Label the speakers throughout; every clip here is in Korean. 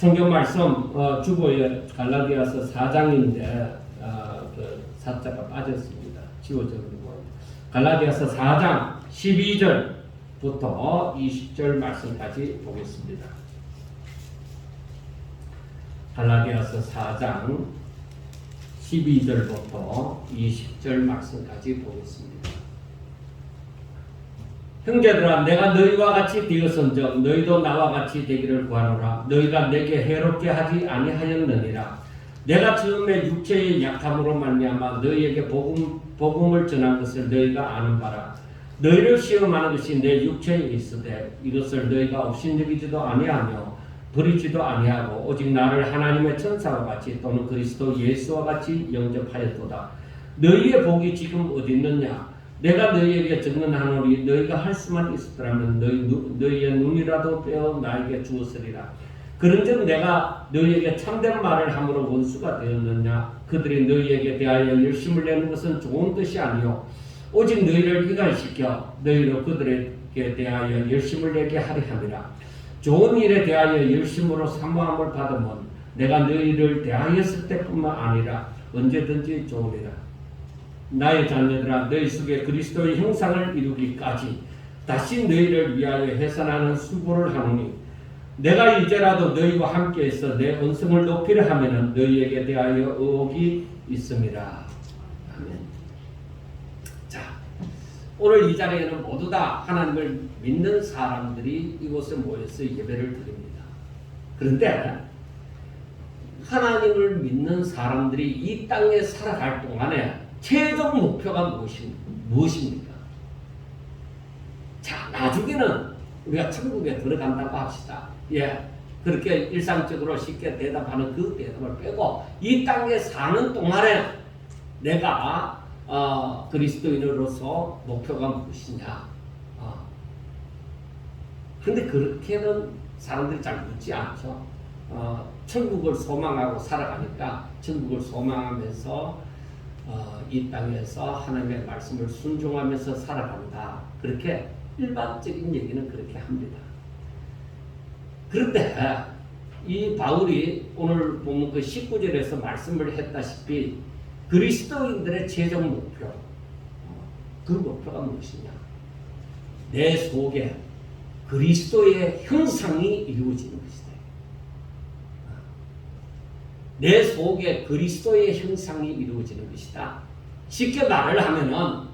Speaker 1: 성경 말씀 주보에 갈라디아서 4장인데 그 사자가 빠졌습니다. 지워져버리고 갈라디아서 4장 12절부터 20절 말씀까지 보겠습니다. 갈라디아서 4장 12절부터 20절 말씀까지 보겠습니다. 형제들아, 내가 너희와 같이 되었은즉 너희도 나와 같이 되기를 구하노라. 너희가 내게 해롭게 하지 아니하였느니라. 내가 처음에 육체의 약함으로 말미암아 너희에게 복음을 전한 것을 너희가 아는 바라. 너희를 시험하는 것이 내 육체에 있으되 이것을 너희가 업신여기지도 아니하며 버리지도 아니하고 오직 나를 하나님의 천사와 같이 또는 그리스도 예수와 같이 영접하였도다. 너희의 복이 지금 어디 있느냐? 내가 너희에게 증언하노니 너희가 할 수만 있었더라면 너희의 눈이라도 떼어 나에게 주었으리라. 그런즉 내가 너희에게 참된 말을 함으로 원수가 되었느냐? 그들이 너희에게 대하여 열심을 내는 것은 좋은 것이 아니요 오직 너희를 이간시켜 너희로 그들에게 대하여 열심을 내게 하려 함이라. 좋은 일에 대하여 열심으로 사모함을 받으면 내가 너희를 대하였을 때뿐만 아니라 언제든지 좋으리라. 나의 자녀들아, 너희 속에 그리스도의 형상을 이루기까지 다시 너희를 위하여 해산하는 수고를 하노니 내가 이제라도 너희와 함께해서 내 언성을 높이려 하면은 너희에게 대하여 의혹이 있음이라. 아멘. 자, 오늘 이 자리에는 모두 다 하나님을 믿는 사람들이 이곳에 모여서 예배를 드립니다. 그런데 하나님을 믿는 사람들이 이 땅에 살아갈 동안에 최종 목표가 무엇입니까? 자, 나중에는 우리가 천국에 들어간다고 합시다. 예, 그렇게 일상적으로 쉽게 대답하는 그 대답을 빼고 이 땅에 사는 동안에 내가 그리스도인으로서 목표가 무엇이냐? 근데 그렇게는 사람들이 잘 묻지 않죠. 천국을 소망하고 살아가니까 천국을 소망하면서 이 땅에서 하나님의 말씀을 순종하면서 살아간다. 그렇게 일반적인 얘기는 그렇게 합니다. 그런데 이 바울이 오늘 보면 그 19절에서 말씀을 했다시피 그리스도인들의 최종 목표, 그 목표가 무엇이냐? 내 속에 그리스도의 형상이 이루어지는 것이다. 내 속에 그리스도의 형상이 이루어지는 것이다. 쉽게 말을 하면은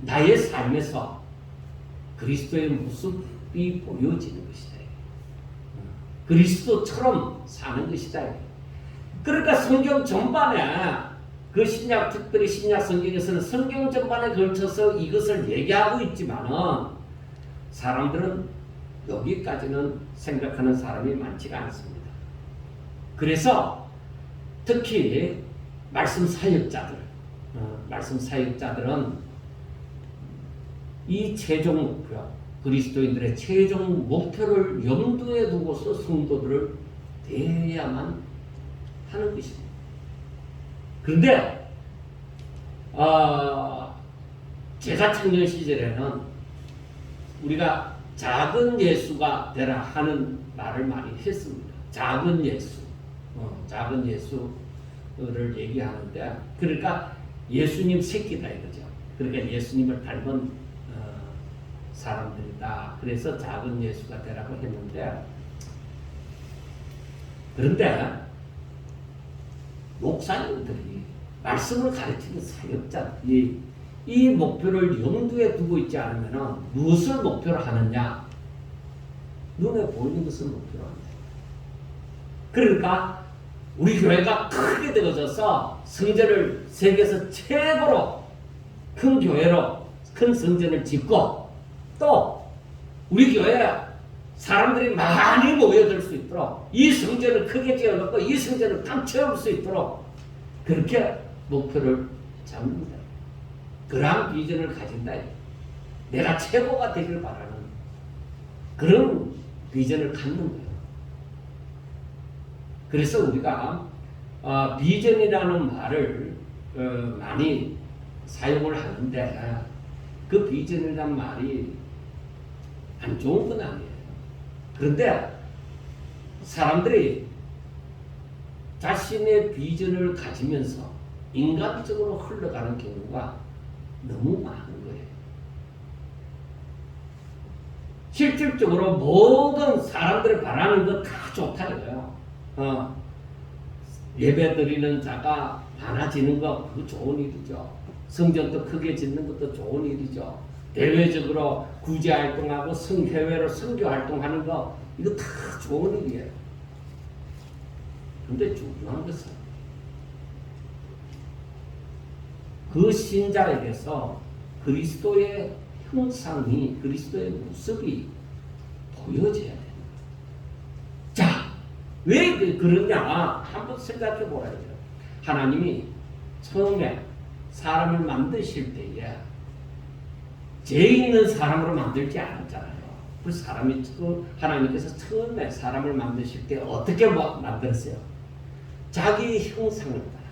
Speaker 1: 나의 삶에서 그리스도의 모습이 보여지는 것이다. 그리스도처럼 사는 것이다. 그러니까 성경 전반에 그 신약, 특별히 신약 성경에서는 성경 전반에 걸쳐서 이것을 얘기하고 있지만은 사람들은 여기까지는 생각하는 사람이 많지가 않습니다. 그래서 특히 말씀 사역자들은 이 최종 목표, 그리스도인들의 최종 목표를 염두에 두고서 성도들을 대해야만 하는 것입니다. 그런데 제가 청년 시절에는 우리가 작은 예수가 되라 하는 말을 많이 했습니다. 작은 예수를 얘기하는데, 그러니까 예수님 새끼다 이거죠. 그러니까 예수님을 닮은 사람들이다. 그래서 작은 예수가 되라고 했는데, 그런데 목사님들이 말씀을 가르치는 사역자들이 이 목표를 염두에 두고 있지 않으면 무엇을 목표로 하느냐? 눈에 보이는 것을 목표로 합니다. 그러니까 우리 교회가 크게 되어져서 성전을 세계에서 최고로 큰 교회로 큰 성전을 짓고 또 우리 교회에 사람들이 많이 모여들 수 있도록 이 성전을 크게 지어놓고 이 성전을 딱 채울 수 있도록 그렇게 목표를 잡는다. 그러한 비전을 가진다. 내가 최고가 되길 바라는 그런 비전을 갖는 거예요. 그래서 우리가 비전이라는 말을 많이 사용을 하는데 그 비전이라는 말이 안 좋은 건 아니에요. 그런데 사람들이 자신의 비전을 가지면서 인간적으로 흘러가는 경우가 너무 많은 거예요. 실질적으로 모든 사람들이 바라는 거 다 좋다 이거예요. 예배 드리는 자가 많아지는 거 그거 좋은 일이죠. 성전도 크게 짓는 것도 좋은 일이죠. 대외적으로 구제 활동하고 해외로 선교 활동하는 거 이거 다 좋은 일이에요. 근데 중요한 것은 그 신자에게서 그리스도의 형상이, 그리스도의 모습이 보여져야 된다. 자, 왜 그러냐? 한번 생각해 보라. 하나님이 처음에 사람을 만드실 때에 죄 있는 사람으로 만들지 않았잖아요. 그 사람이 하나님께서 처음에 사람을 만드실 때 어떻게 만들었어요? 자기 형상을 따라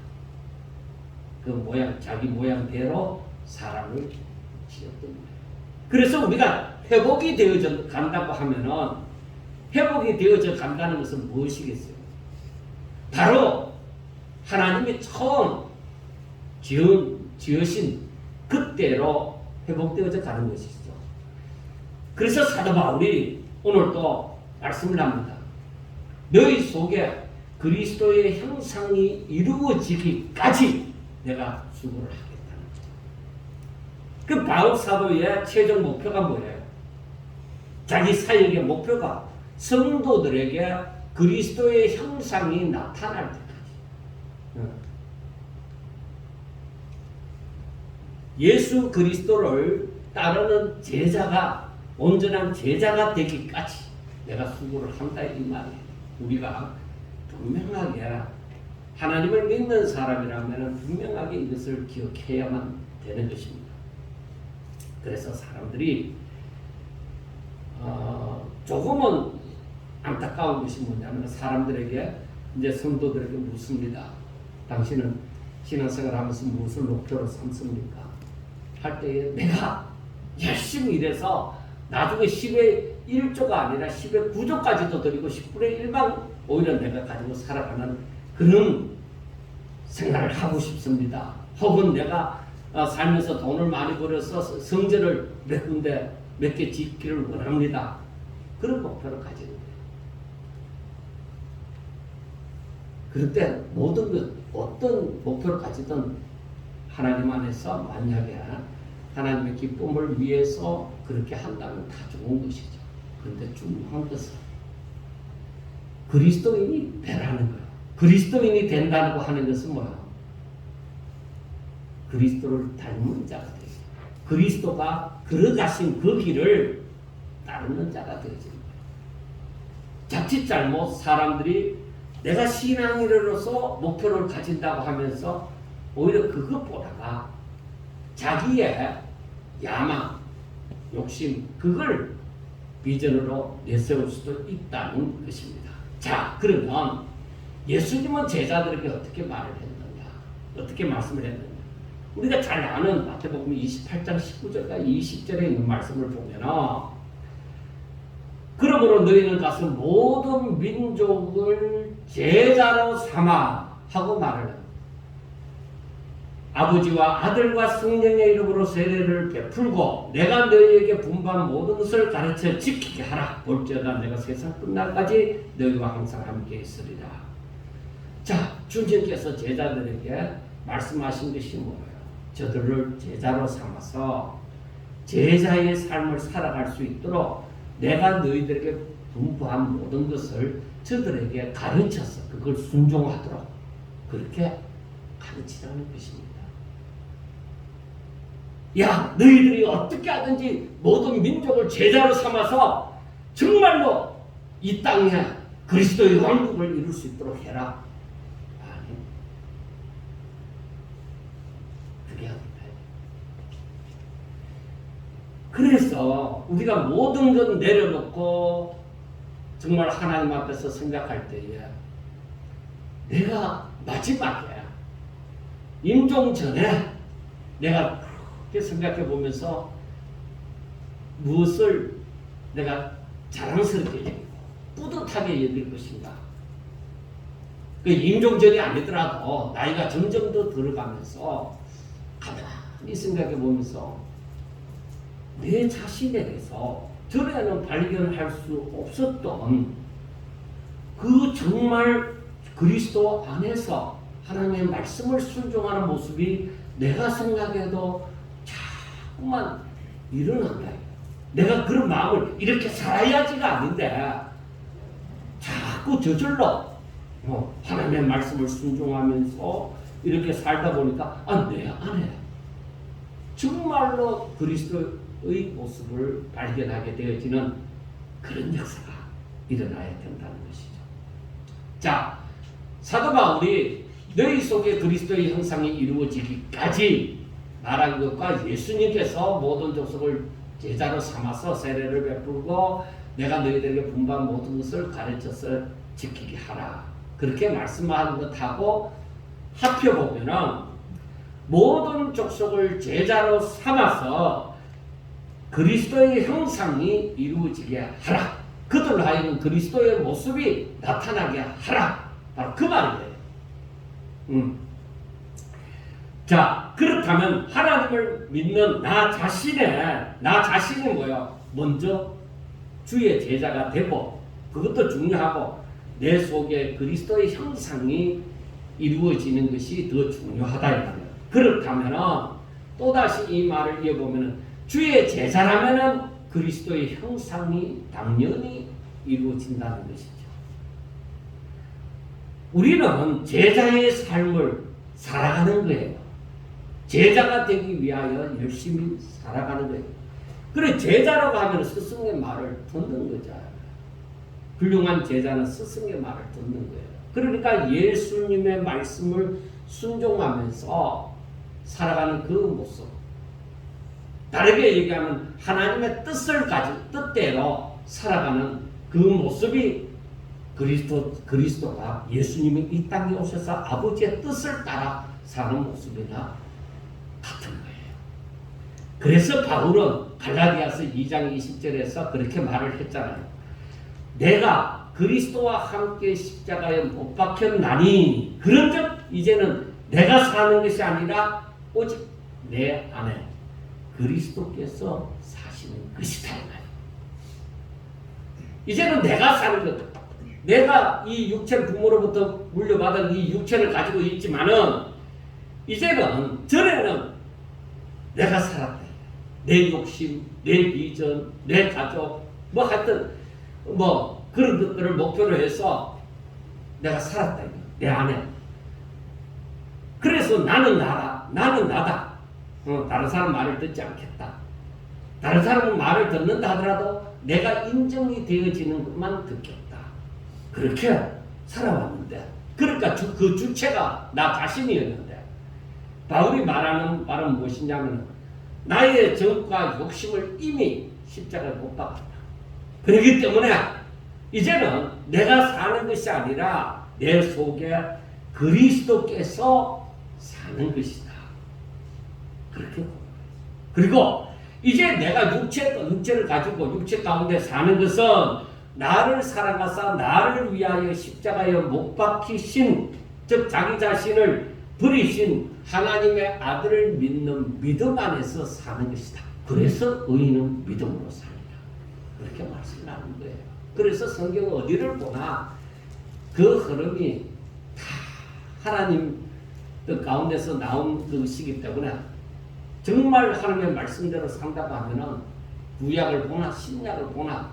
Speaker 1: 그 모양, 자기 모양대로 사람을 지었던 거예요. 그래서 우리가 회복이 되어져 간다고 하면은 회복이 되어져 간다는 것은 무엇이겠어요? 바로 하나님이 처음 지으신 그때로 회복되어져 가는 것이죠. 그래서 사도 바울이 오늘 또 말씀을 합니다. 너희 속에 그리스도의 형상이 이루어지기까지 내가 수고를 하겠다는 거죠. 그 바울 사도의 최종 목표가 뭐예요? 자기 사역의 목표가 성도들에게 그리스도의 형상이 나타날 때까지. 예수 그리스도를 따르는 제자가 온전한 제자가 되기까지 내가 수고를 한다 이 말이에요. 우리가 분명하게 하나님을 믿는 사람이라면 분명하게 이것을 기억해야만 되는 것입니다. 그래서 사람들이 조금은 안타까운 것이 뭐냐면 사람들에게 이제 성도들에게 묻습니다. 당신은 신앙생활 하면서 무엇을 목표로 삼습니까? 할 때에 내가 열심히 일해서 나중에 10의 1조가 아니라 10의 9조까지도 드리고 10분의 1만 오히려 내가 가지고 살아가는 그런 생활을 하고 싶습니다. 혹은 내가 살면서 돈을 많이 벌어서 성전을 몇 군데 몇 개 짓기를 원합니다. 그런 목표를 가지는 거예요. 그런데 모든 것 어떤 목표를 가지든 하나님 안에서 만약에 하나님의 기쁨을 위해서 그렇게 한다면 다 좋은 것이죠. 그런데 중요한 것은 그리스도인이 되라는 거예요. 그리스도인이 된다고 하는 것은 뭐야? 그리스도를 닮은 자가 되죠. 그리스도가 걸어가신 그 길을 따르는 자가 되어지는 거예요. 자칫 잘못 사람들이 내가 신앙인으로서 목표를 가진다고 하면서 오히려 그것보다가 자기의 야망, 욕심 그걸 비전으로 내세울 수도 있다는 것입니다. 자, 그러면 예수님은 제자들에게 어떻게 말을 했느냐? 어떻게 말씀을 했느냐? 우리가 잘 아는 마태복음 28장 19절과 20절에 있는 말씀을 보면은 그러므로 너희는 가서 모든 민족을 제자로 삼아 하고 말을 합니다. 아버지와 아들과 성령의 이름으로 세례를 베풀고 내가 너희에게 분부한 모든 것을 가르쳐 지키게 하라. 볼지어다 내가 세상 끝날까지 너희와 항상 함께 있으리라. 자, 주님께서 제자들에게 말씀하신 것이 뭐예요? 저들을 제자로 삼아서 제자의 삶을 살아갈 수 있도록 내가 너희들에게 분부한 모든 것을 저들에게 가르쳐서 그걸 순종하도록 그렇게 가르치라는 것입니다. 야, 너희들이 어떻게 하든지 모든 민족을 제자로 삼아서 정말로 이 땅에 그리스도의 왕국을 이룰 수 있도록 해라. 아니, 그게 아니다. 그래서 우리가 모든 것 내려놓고 정말 하나님 앞에서 생각할 때에 내가 마지막에 임종 전에 내가 그렇게 생각해 보면서 무엇을 내가 자랑스럽게 뿌듯하게 못하게 여길 것인가? 그 임종전이 아니더라도 나이가 점점 더 들어가면서 가만히 생각해 보면서 내 자신에 대해서 전에는 발견할 수 없었던 그 정말 그리스도 안에서 하나님의 말씀을 순종하는 모습이 내가 생각해도 자꾸만 일어난다. 내가 그런 마음을 이렇게 살아야지가 아닌데 자꾸 저절로 하나님의 말씀을 순종하면서 이렇게 살다 보니까 내 안에 정말로 그리스도의 모습을 발견하게 되어지는 그런 역사가 일어나야 된다는 것이죠. 자, 사도 바울이 너희 속에 그리스도의 형상이 이루어지기까지 말한 것과 예수님께서 모든 족속을 제자로 삼아서 세례를 베풀고 내가 너희들에게 분부한 모든 것을 가르쳐서 지키게 하라. 그렇게 말씀하는 것하고 합해보면은 모든 족속을 제자로 삼아서 그리스도의 형상이 이루어지게 하라. 그들로 하여금 그리스도의 모습이 나타나게 하라. 바로 그 말이에요. 자, 그렇다면 하나님을 믿는 나 자신이 뭐야? 먼저 주의 제자가 되고 그것도 중요하고 내 속에 그리스도의 형상이 이루어지는 것이 더 중요하다 이 말이에요. 그렇다면 또다시 이 말을 이어보면 주의 제자라면 그리스도의 형상이 당연히 이루어진다는 것이죠. 우리는 제자의 삶을 살아가는 거예요. 제자가 되기 위하여 열심히 살아가는 거예요. 그래, 제자라고 하면 스승의 말을 듣는 거죠. 훌륭한 제자는 스승의 말을 듣는 거예요. 그러니까 예수님의 말씀을 순종하면서 살아가는 그 모습. 다르게 얘기하면 하나님의 뜻을 가진 뜻대로 살아가는 그 모습이 그리스도가 예수님이 이 땅에 오셔서 아버지의 뜻을 따라 사는 모습이나 같은 거예요. 그래서 바울은 갈라디아서 2장 20절에서 그렇게 말을 했잖아요. 내가 그리스도와 함께 십자가에 못 박혔나니 그런즉 이제는 내가 사는 것이 아니라 오직 내 안에 그리스도께서 사시는 것이다. 이제는 내가 사는 것. 내가 이 육체를 부모로부터 물려받은 이 육체를 가지고 있지만은 이제는 전에는 내가 살았다. 내 욕심, 내 비전, 내 가족, 하여튼 그런 것들을 목표로 해서 내가 살았다. 내 안에. 그래서 나는 나다. 다른 사람 말을 듣지 않겠다. 다른 사람 말을 듣는다 하더라도 내가 인정이 되어지는 것만 듣겠다. 그렇게 살아왔는데, 그러니까 그 주체가 나 자신이었는데, 바울이 말하는 말은 무엇이냐면 나의 정과 욕심을 이미 십자가에 못 박았다. 그렇기 때문에 이제는 내가 사는 것이 아니라 내 속에 그리스도께서 사는 것이다. 그렇게. 그리고 이제 내가 육체를 가지고 육체 가운데 사는 것은 나를 사랑하사 나를 위하여 십자가에 못 박히신, 즉 자기 자신을 버리신 하나님의 아들을 믿는 믿음 안에서 사는 것이다. 그래서 의인은 믿음으로 살리라. 그렇게 말씀을 하는 거예요. 그래서 성경 어디를 보나 그 흐름이 다 하나님 뜻 가운데서 나온 것이기 때문에 정말 하나님의 말씀대로 산다고 하면은 구약을 보나 신약을 보나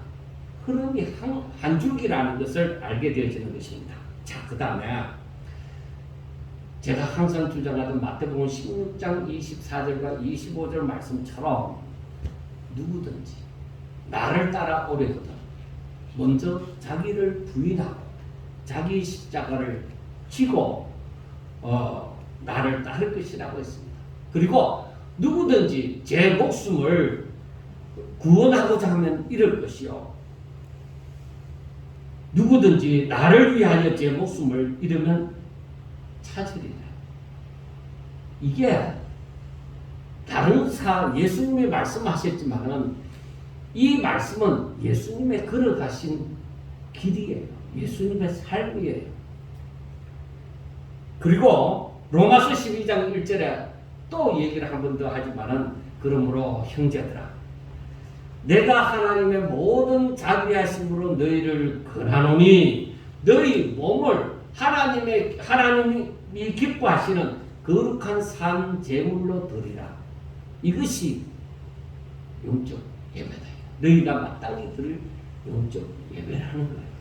Speaker 1: 흐름이 한 줄기라는 것을 알게 되어지는 것입니다. 자, 그 다음에 제가 항상 주장하던 마태복음 16장 24절과 25절 말씀처럼 누구든지 나를 따라오려거든 먼저 자기를 부인하고 자기 십자가를 지고 나를 따를 것이라고 했습니다. 그리고 누구든지 제 목숨을 구원하고자 하면 이럴 것이요, 누구든지 나를 위하여 제 목숨을 잃으면 찾으리라. 이게 다른 예수님이 말씀하셨지만은 이 말씀은 예수님의 걸어가신 길이에요. 예수님의 삶이에요. 그리고 로마서 12장 1절에 또 얘기를 한 번 더 하지만은 그러므로 형제들아 내가 하나님의 모든 자비하심으로 너희를 권하노니 너희 몸을 하나님이 기뻐하시는 거룩한 산 제물로 드리라. 이것이 영적 예배다. 너희가 마땅히 드릴 영적 예배라는 거예요.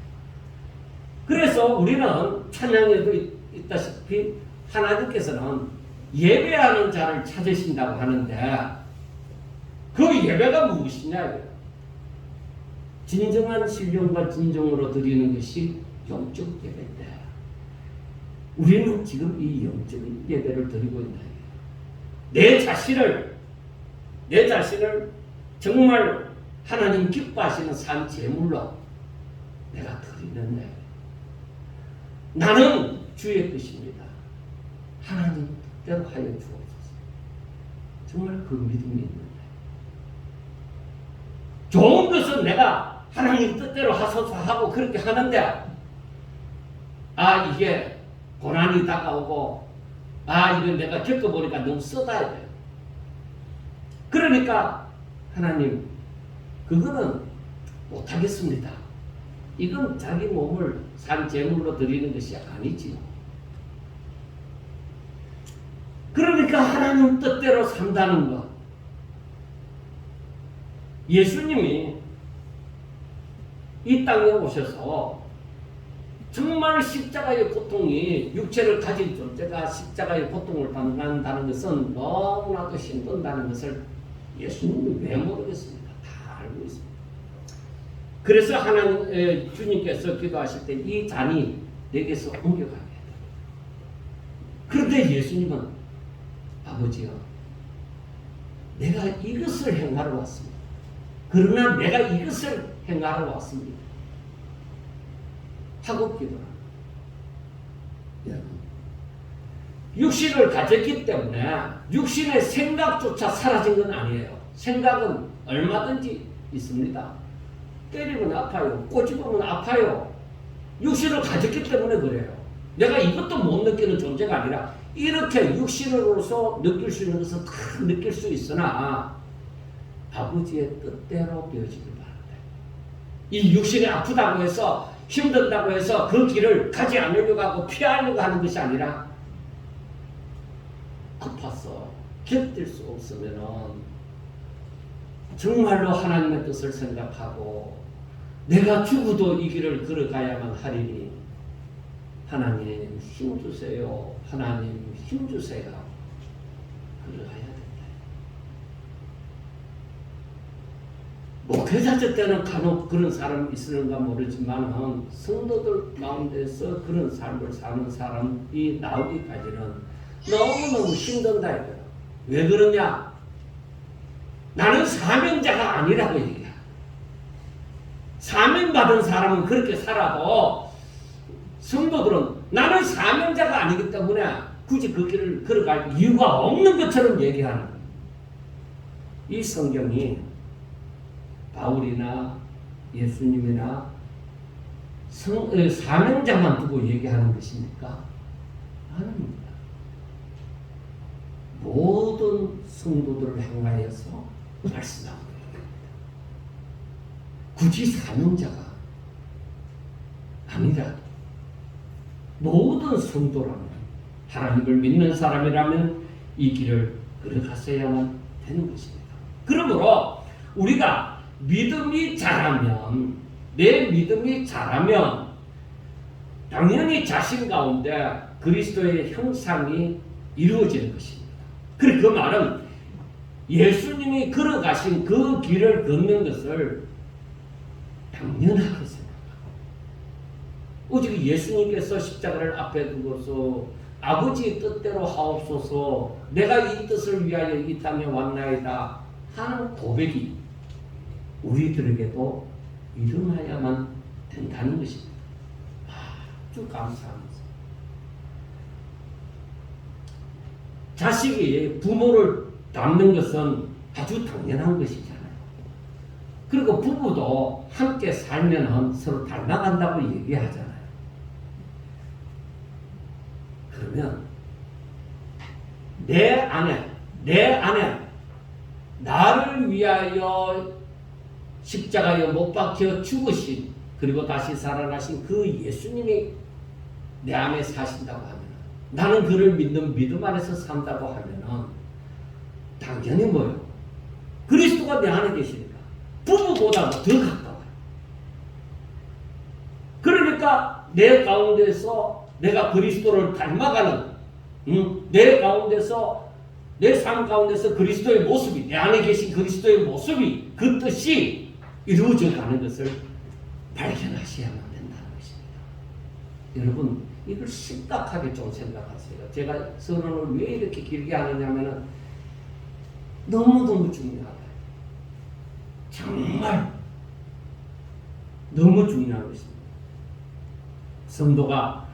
Speaker 1: 그래서 우리는 찬양에도 있다시피 하나님께서는 예배하는 자를 찾으신다고 하는데 그 예배가 무엇이냐? 진정한 신령과 진정으로 드리는 것이 영적 예배인데 우리는 지금 이 영적인 예배를 드리고 있다. 내 자신을 정말 하나님 기뻐하시는 산 제물로 내가 드리는 데 나는 주의 뜻입니다. 하나님 뜻대로 하여 주옵소서. 정말 그 믿음이 있는데 좋은 것은 내가 하나님 뜻대로 하소서 하고 그렇게 하는데 이게 고난이 다가오고 이건 내가 겪어보니까 너무 쏟아야 돼요. 그러니까 하나님 그거는 못하겠습니다. 이건 자기 몸을 산 제물로 드리는 것이 아니지요. 그러니까 하나님 뜻대로 산다는 것. 예수님이 이 땅에 오셔서 정말 십자가의 고통이 육체를 가진 존재가 십자가의 고통을 당한다는 것은 너무나도 힘든다는 것을 예수님이 왜 모르겠습니까? 다 알고 있습니다. 그래서 하나님 주님께서 기도하실 때 이 잔이 내게서 옮겨가게 해요. 그런데 예수님은 아버지요, 내가 이것을 행하러 왔습니다. 그러나 내가 이것을 행하러 왔습니다. 하고 기도합니다. 여러분, 육신을 가졌기 때문에 육신의 생각조차 사라진 건 아니에요. 생각은 얼마든지 있습니다. 때리면 아파요. 꼬집으면 아파요. 육신을 가졌기 때문에 그래요. 내가 이것도 못 느끼는 존재가 아니라 이렇게 육신으로서 느낄 수 있는 것은 다 느낄 수 있으나 아버지의 뜻대로 되어지길 바랍니다. 이 육신이 아프다고 해서 힘든다고 해서 그 길을 가지 않으려고 하고 피하려고 하는 것이 아니라 아파서 견딜 수 없으면은 정말로 하나님의 뜻을 생각하고 내가 죽어도 이 길을 걸어가야만 하리니 하나님 힘주세요. 하나님 힘주세요. 걸어가야 된다. 목회자들 때는 간혹 그런 사람이 있을는가 모르지만 성도들 가운데서 그런 삶을 사는 사람이 나오기까지는 너무너무 힘든다 이거야. 왜 그러냐? 나는 사명자가 아니라고 얘기해. 사명받은 사람은 그렇게 살아도 성도들은 나는 사명자가 아니기 때문에 굳이 그 길을 걸어갈 이유가 없는 것처럼 얘기하는 거예요. 이 성경이 바울이나 예수님이나 사명자만 두고 얘기하는 것입니까? 아닙니다. 모든 성도들을 향하여서 말씀하고 있습니다. 굳이 사명자가 아니라도 모든 성도라면 하나님을 믿는 사람이라면 이 길을 걸어갔어야만 되는 것입니다. 그러므로 우리가 믿음이 자라면 내 믿음이 자라면 당연히 자신 가운데 그리스도의 형상이 이루어지는 것입니다. 그 말은 예수님이 걸어가신 그 길을 걷는 것을 당연하게 생각합니다. 오직 예수님께서 십자가를 앞에 두고서 아버지의 뜻대로 하옵소서 내가 이 뜻을 위하여 이 땅에 왔나이다 하는 고백이 우리들에게도 일어나야만 된다는 것입니다. 아주 감사합니다. 자식이 부모를 닮는 것은 아주 당연한 것이잖아요. 그리고 부부도 함께 살면 서로 닮아간다고 얘기하잖아요. 그러면 내 아내, 나를 위하여 십자가에 못 박혀 죽으신, 그리고 다시 살아나신 그 예수님이 내 안에 사신다고 하면, 나는 그를 믿는 믿음 안에서 산다고 하면은 당연히 뭐요? 그리스도가 내 안에 계시니까 부부보다도 더 가까워요. 그러니까 내 가운데서 내가 그리스도를 닮아가는, 내 가운데서, 내 삶 가운데서 그리스도의 모습이, 내 안에 계신 그리스도의 모습이, 그 뜻이 이루어져 가는 것을 발견하셔야만 된다는 것입니다. 여러분, 이걸 심각하게 좀 생각하세요. 제가 서론을 왜 이렇게 길게 하느냐면은 너무너무 중요하다. 정말 너무 중요한 것입니다. 성도가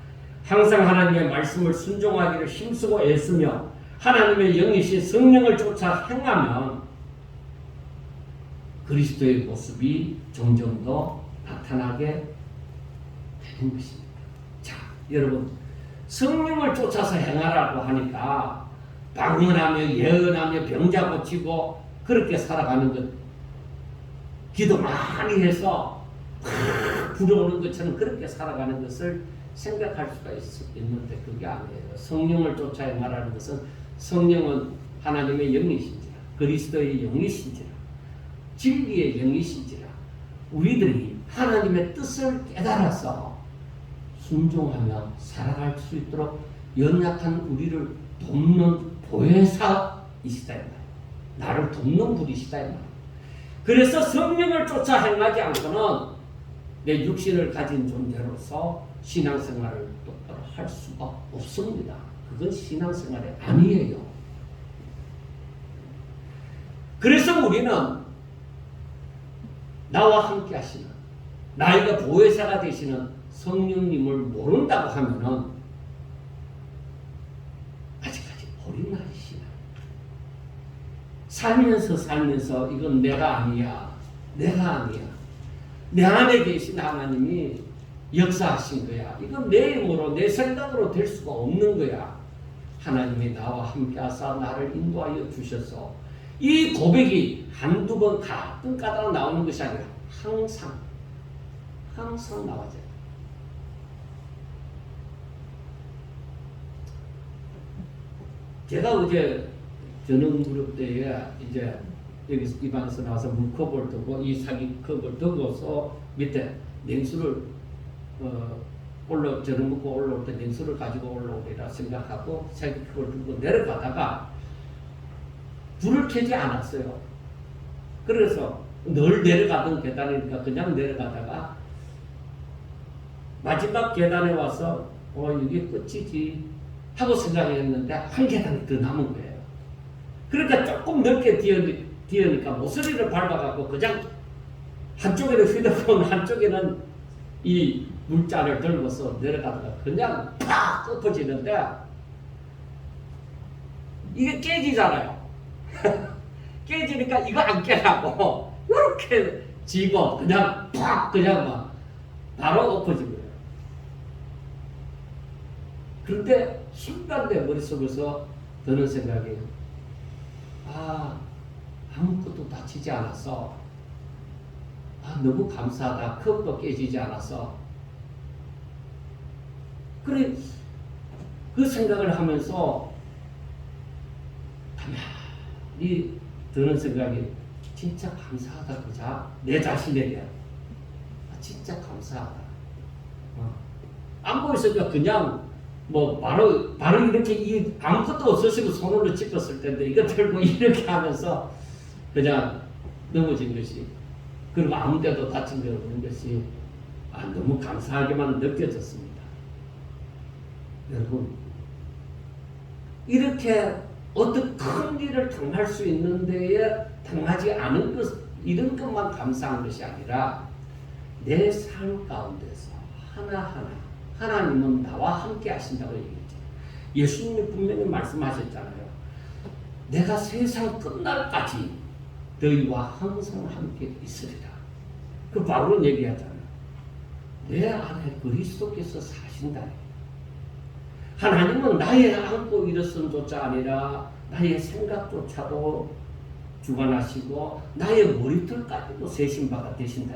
Speaker 1: 항상 하나님의 말씀을 순종하기를 힘쓰고 애쓰며 하나님의 영이신 성령을 쫓아 행하면 그리스도의 모습이 점점 더 나타나게 되는 것입니다. 자, 여러분, 성령을 쫓아서 행하라고 하니까 방언하며 예언하며 병자 고치고 그렇게 살아가는 것, 기도 많이 해서 막 부려오는 것처럼 그렇게 살아가는 것을 생각할 수가 있는데 그게 아니에요. 성령을 쫓아 행하라는 것은, 성령은 하나님의 영이신지라, 그리스도의 영이신지라, 진리의 영이신지라, 우리들이 하나님의 뜻을 깨달아서 순종하며 살아갈 수 있도록 연약한 우리를 돕는 보혜사이시다 이 말이에요. 나를 돕는 분이시다 이 말이에요. 그래서 성령을 쫓아 행하지 않고는 내 육신을 가진 존재로서 신앙생활을 똑바로 할 수가 없습니다. 그건 신앙생활이 아니에요. 그래서 우리는 나와 함께 하시는, 나에게 보혜사가 되시는 성령님을 모른다고 하면은 아직까지 어린 나이시나. 살면서 이건 내가 아니야. 내 안에 계신 하나님이 역사하신 거야. 이건 내 힘으로, 내 생각으로 될 수가 없는 거야. 하나님이 나와 함께 하사 나를 인도하여 주셔서, 이 고백이 한두 번 가끔 가다가 나오는 것이 아니라 항상 나와져요. 제가 어제 전원그룹 때에 이제 여기서 이 방에서 나와서 물컵을 두고 이 사기컵을 두고서 밑에 냉수를 저는 먹고 올라올 때 냉수를 가지고 올라오리라 생각하고 사기컵을 들고 내려가다가 불을 켜지 않았어요. 그래서 늘 내려가던 계단이니까 그냥 내려가다가 마지막 계단에 와서 이게 끝이지 하고 생각했는데 한 계단이 더 남은 거예요. 그러니까 조금 넓게 뛰어니까 모서리를 밟아갖고 그냥 한쪽에는 휴대폰, 한쪽에는 이 물잔을 들고서 내려가다가 그냥 팍 엎어지는데 이게 깨지잖아요. 깨지니까 이거 안 깨라고 이렇게 쥐고 그냥 팍 그냥 막 바로 엎어진 거예요. 그런데 순간 내 머릿속에서 드는 생각이, 아무것도 다치지 않았어. 너무 감사하다. 컵도 깨지지 않았어. 그래, 그 생각을 하면서 가만히 드는 생각이, 진짜 감사하다. 그자 내 자신에게 진짜 감사하다. 안 보였으니까 그냥 바로 이렇게 아무것도 없으시고 손으로 짚었을 텐데 이거 들고 이렇게 하면서 그냥 넘어진 것이, 그리고 아무 데도 다친 게 없는 것이 너무 감사하게만 느껴졌습니다. 여러분, 이렇게 어떤 큰 일을 당할 수 있는 데에 당하지 않은 것, 이런 것만 감사한 것이 아니라 내 삶 가운데서 하나하나 하나님은 나와 함께 하신다고 얘기했죠. 예수님이 분명히 말씀하셨잖아요. 내가 세상 끝날까지 너희와 항상 함께 있으리라. 그 바울은 얘기하잖아. 내 안에 그리스도께서 사신다. 하나님은 나의 안고 일어선조차 아니라 나의 생각조차도 주관하시고 나의 머리털까지도 세신 바가 되신다.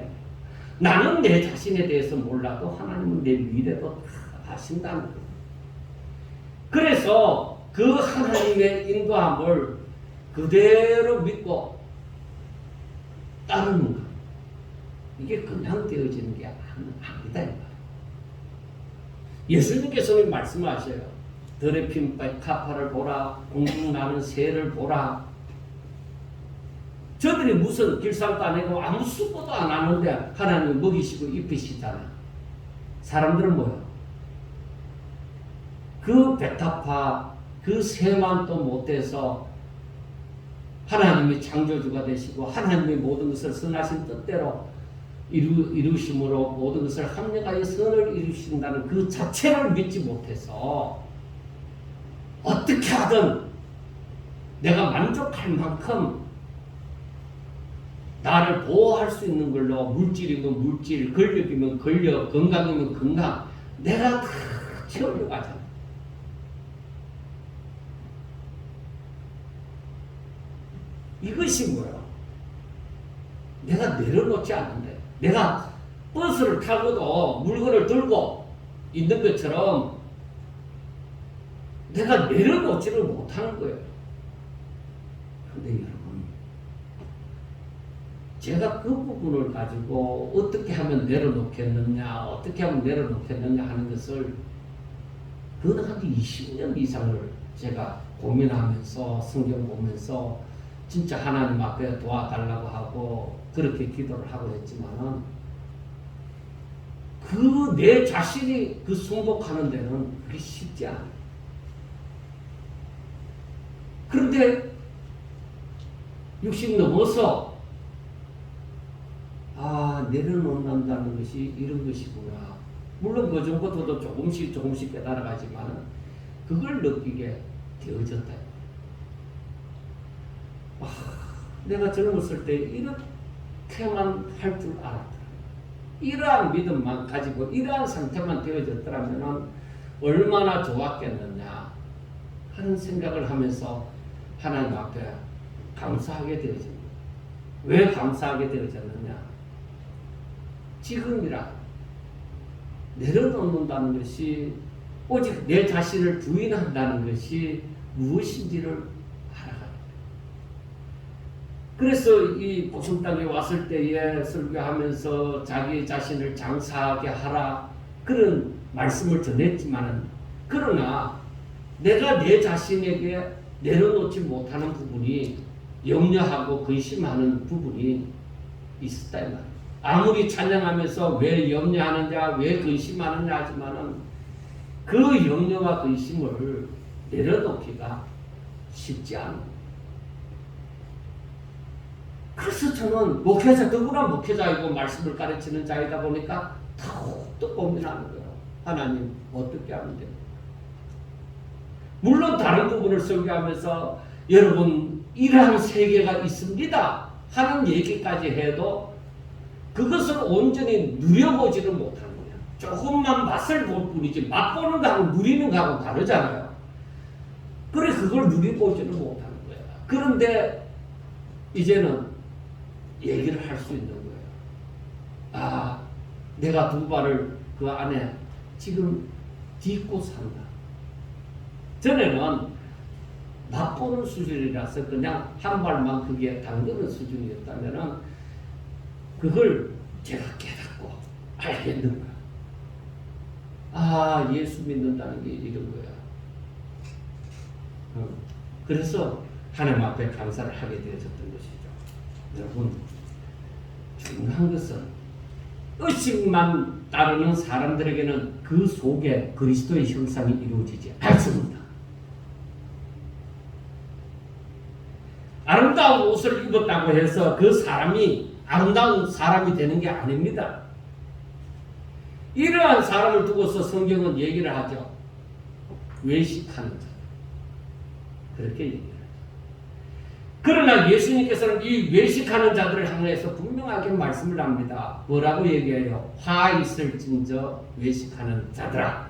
Speaker 1: 나는 내 자신에 대해서 몰라도 하나님은 내 미래도 다 아신다는 거예요. 그래서 그 하나님의 인도함을 그대로 믿고 따르는 것. 이게 그냥 되어지는 게 아니다. 예수님께서는 말씀하셔요. 들에 핀 카파를 보라, 공중 나는 새를 보라. 저들이 무슨 길상도 안 하고 아무 수고도 안 하는데 하나님 먹이시고 입히시잖아. 사람들은 뭐야? 그 베타파, 그 새만 또 못해서 하나님이 창조주가 되시고 하나님의 모든 것을 선하신 뜻대로 이루심으로 모든 것을 합력하여 선을 이루신다는 그 자체를 믿지 못해서 어떻게 하든 내가 만족할 만큼 나를 보호할 수 있는 걸로 물질이면 물질, 권력이면 권력, 건강이면 건강 내가 다 채우려고 하잖아. 이것이 뭐야? 내가 내려놓지 않는데 내가 버스를 타고도 물건을 들고 있는 것처럼 내가 내려놓지를 못하는 거예요. 그런데 여러분 제가 그 부분을 가지고 어떻게 하면 내려놓겠느냐 어떻게 하면 내려놓겠느냐 하는 것을 그건 한 20년 이상을 제가 고민하면서 성경 보면서 진짜 하나님 앞에 도와달라고 하고 그렇게 기도를 하고 했지만은 그 내 자신이 그 승복하는 데는 그게 쉽지 않아요. 그런데 60 넘어서 내려놓는다는 것이 이런 것이구나. 물론 그 전부터도 조금씩 깨달아가지만 그걸 느끼게 되어졌다. 내가 젊었을 때 이렇게만 할 줄 알았다. 이러한 믿음만 가지고 이러한 상태만 되어졌더라면 얼마나 좋았겠느냐 하는 생각을 하면서 하나님 앞에 감사하게 되어집니다. 왜 감사하게 되어졌느냐? 지금이라 내려놓는다는 것이 오직 내 자신을 부인한다는 것이 무엇인지를 그래서 이 복음 땅에 왔을 때에 설교하면서 자기 자신을 장사하게 하라 그런 말씀을 전했지만은 그러나 내가 내 자신에게 내려놓지 못하는 부분이 염려하고 근심하는 부분이 있었다 이 말이에요. 아무리 찬양하면서 왜 염려하느냐 왜 근심하느냐 하지만은 그 염려와 근심을 내려놓기가 쉽지 않아요. 그래서 저는 더구나 목회자이고 말씀을 가르치는 자이다 보니까 더욱더 고민하는 거예요. 하나님 어떻게 하면 돼요? 물론 다른 부분을 설교하면서 여러분 이러한 세계가 있습니다 하는 얘기까지 해도 그것을 온전히 누려보지를 못하는 거예요. 조금만 맛을 볼 뿐이지 맛보는 거하고 누리는 거하고 다르잖아요. 그래 그걸 누려보지를 못하는 거예요. 그런데 이제는 얘기를 할 수 있는 거예요. 내가 두 발을 그 안에 지금 딛고 산다. 전에는 맛보는 수준이라서 그냥 한 발만 그게 담그는 수준이었다면은 그걸 제가 깨닫고 알겠는 거야. 예수 믿는다는 게 이런 거야. 그래서 하나님 앞에 감사를 하게 되어졌던 것이죠. 여러분 중요한 것은 의식만 따르는 사람들에게는 그 속에 그리스도의 형상이 이루어지지 않습니다. 아름다운 옷을 입었다고 해서 그 사람이 아름다운 사람이 되는 게 아닙니다. 이러한 사람을 두고서 성경은 얘기를 하죠. 외식하는 자. 그렇게 얘기를 하죠. 그러나 예수님께서는 이 외식하는 자들을 향해서 분명하게 말씀을 합니다. 뭐라고 얘기해요? 화 있을진저 외식하는 자들아.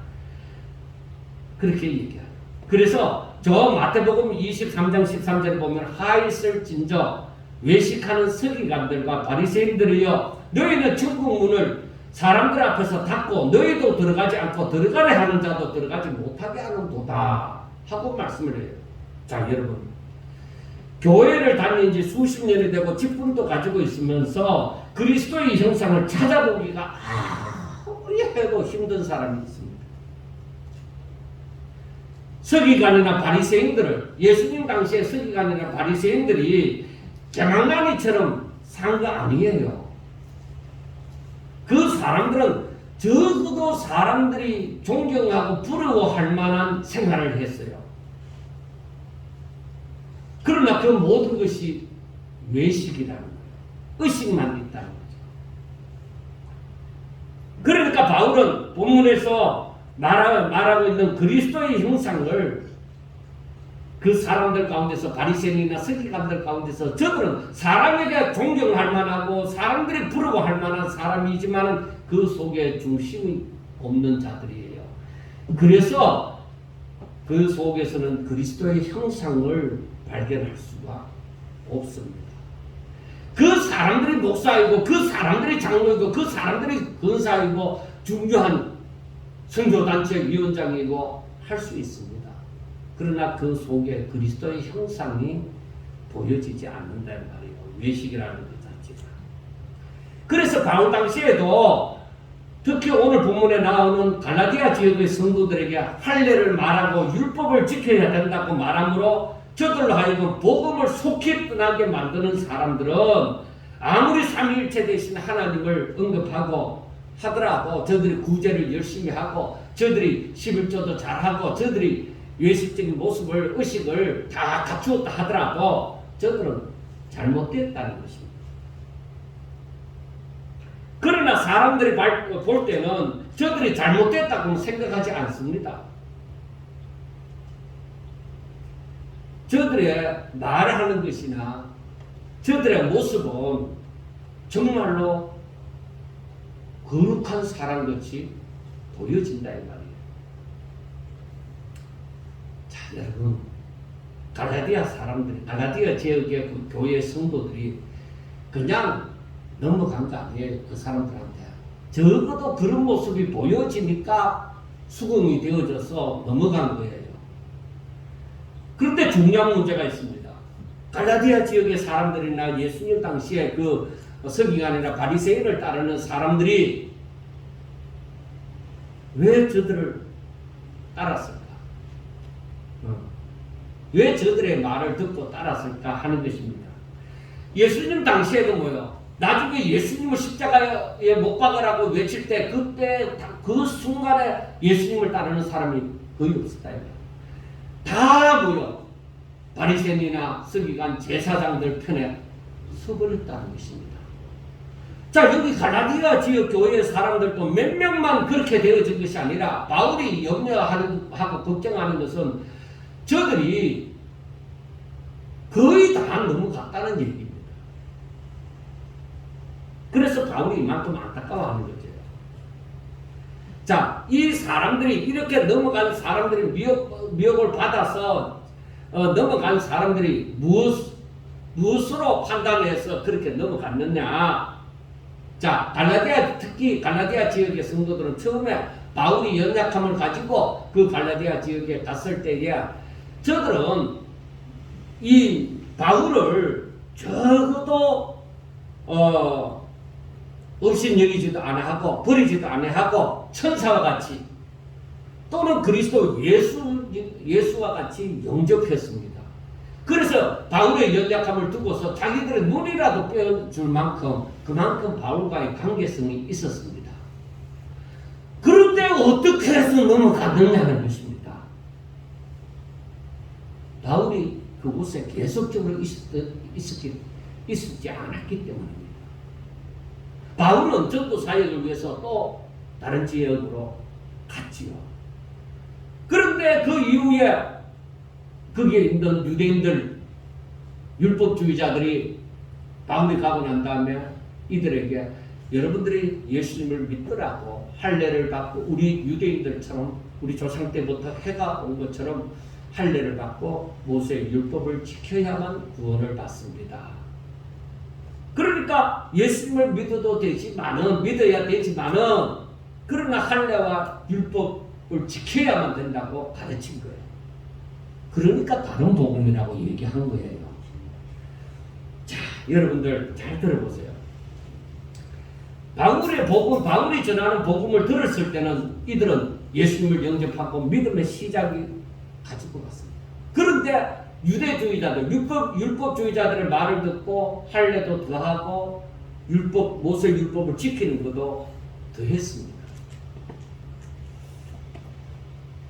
Speaker 1: 그렇게 얘기해요. 그래서 저 마태복음 23장 13절에 보면 화 있을진저 외식하는 서기관들과 바리새인들이여 너희는 천국 문을 사람들 앞에서 닫고 너희도 들어가지 않고 들어가려 하는 자도 들어가지 못하게 하는도다 하고 말씀을 해요. 자, 여러분, 교회를 다닌 지 수십 년이 되고 직분도 가지고 있으면서 그리스도의 형상을 찾아보기가 아무리 해도 힘든 사람이 있습니다. 서기관이나 바리새인들을, 예수님 당시에 서기관이나 바리새인들이 개망나니처럼 산 거 아니에요. 그 사람들은 적어도 사람들이 존경하고 부러워할 만한 생활을 했어요. 그러나 그 모든 것이 외식이라는 거예요. 의식만 있다는 거죠. 그러니까 바울은 본문에서 말하고 있는 그리스도의 형상을 그 사람들 가운데서 바리새인이나 서기관들 가운데서 저들은 사람에게 존경할 만하고 사람들이 부러워할 만한 사람이지만 그 속에 중심이 없는 자들이에요. 그래서 그 속에서는 그리스도의 형상을 발견할 수가 없습니다. 그 사람들이 목사이고 그 사람들이 장로이고 그 사람들이 권사이고 중요한 선교단체 위원장이고 할 수 있습니다. 그러나 그 속에 그리스도의 형상이 보여지지 않는다는 말이에요. 외식이라는 것 자체가. 그래서 바울 당시에도 특히 오늘 본문에 나오는 갈라디아 지역의 성도들에게 할례를 말하고 율법을 지켜야 된다고 말하므로 저들로 하여금 복음을 속히 떠나게 만드는 사람들은 아무리 삼위일체 되신 하나님을 언급하고 하더라도 저들이 구제를 열심히 하고 저들이 11조도 잘하고 저들이 외식적인 모습을 의식을 다 갖추었다 하더라도 저들은 잘못됐다는 것입니다. 그러나 사람들이 볼 때는 저들이 잘못됐다고 생각하지 않습니다. 저들의 말하는 것이나 저들의 모습은 정말로 거룩한 사람같이 보여진다 이 말이에요. 자, 여러분, 갈라디아 사람들이, 갈라디아 지역의 그 교회 성도들이 그냥 넘어간 거 아니에요. 그 사람들한테 적어도 그런 모습이 보여지니까 수긍이 되어져서 넘어간 거예요. 그런데 중요한 문제가 있습니다. 갈라디아 지역의 사람들이나 예수님 당시에 그 서기관이나 바리새인을 따르는 사람들이 왜 저들을 따랐을까? 왜 저들의 말을 듣고 따랐을까 하는 것입니다. 예수님 당시에도 뭐요? 나중에 예수님을 십자가에 못 박으라고 외칠 때 그때 그 순간에 예수님을 따르는 사람이 거의 없었다. 다 뭐요? 바리새인이나 서기관 제사장들 편에 서버렸다는 것입니다. 자, 여기 갈라디아 지역 교회의 사람들도 몇 명만 그렇게 되어진 것이 아니라 바울이 염려하고 걱정하는 것은 저들이 거의 다 넘어갔다는 얘기입니다. 그래서 바울이 이만큼 안타까워하는 거죠. 자, 이 사람들이 이렇게 넘어간 사람들이 미혹을 받아서 넘어간 사람들이 무엇으로 판단해서 그렇게 넘어갔느냐? 자, 특히 갈라디아 지역의 성도들은 처음에 바울이 연약함을 가지고 그 갈라디아 지역에 갔을 때에 저들은 이 바울을 적어도 업신여기지도 않아하고 버리지도 않아하고 천사와 같이 또는 그리스도 예수와 같이 영접했습니다. 그래서 바울의 연약함을 두고서 자기들의 눈이라도 빼줄 만큼 그만큼 바울과의 관계성이 있었습니다. 그런데 어떻게 해서 넘어갔느냐는 것입니다. 바울이 그곳에 계속적으로 있었지 않았기 때문입니다. 바울은 전도 사역을 위해서 또 다른 지역으로 갔지요. 그런데 그 이후에 거기에 있는 유대인들 율법주의자들이 바울이 가고 난 다음에 이들에게 여러분들이 예수님을 믿더라도 할례를 받고 우리 유대인들처럼 우리 조상 때부터 해가 온 것처럼 할례를 받고 모세의 율법을 지켜야만 구원을 받습니다. 그러니까 예수님을 믿어도 되지만은 믿어야 되지만은 그러나 할례와 율법을 지켜야만 된다고 가르친 거예요. 그러니까 다른 복음이라고 얘기한 거예요. 자, 여러분들 잘 들어보세요. 바울의 복음, 바울이 전하는 복음을 들었을 때는 이들은 예수님을 영접하고 믿음의 시작이 가지고 갔습니다. 그런데 유대주의자들, 율법주의자들의 말을 듣고 할례도 더하고 모세 율법을 지키는 것도 더했습니다.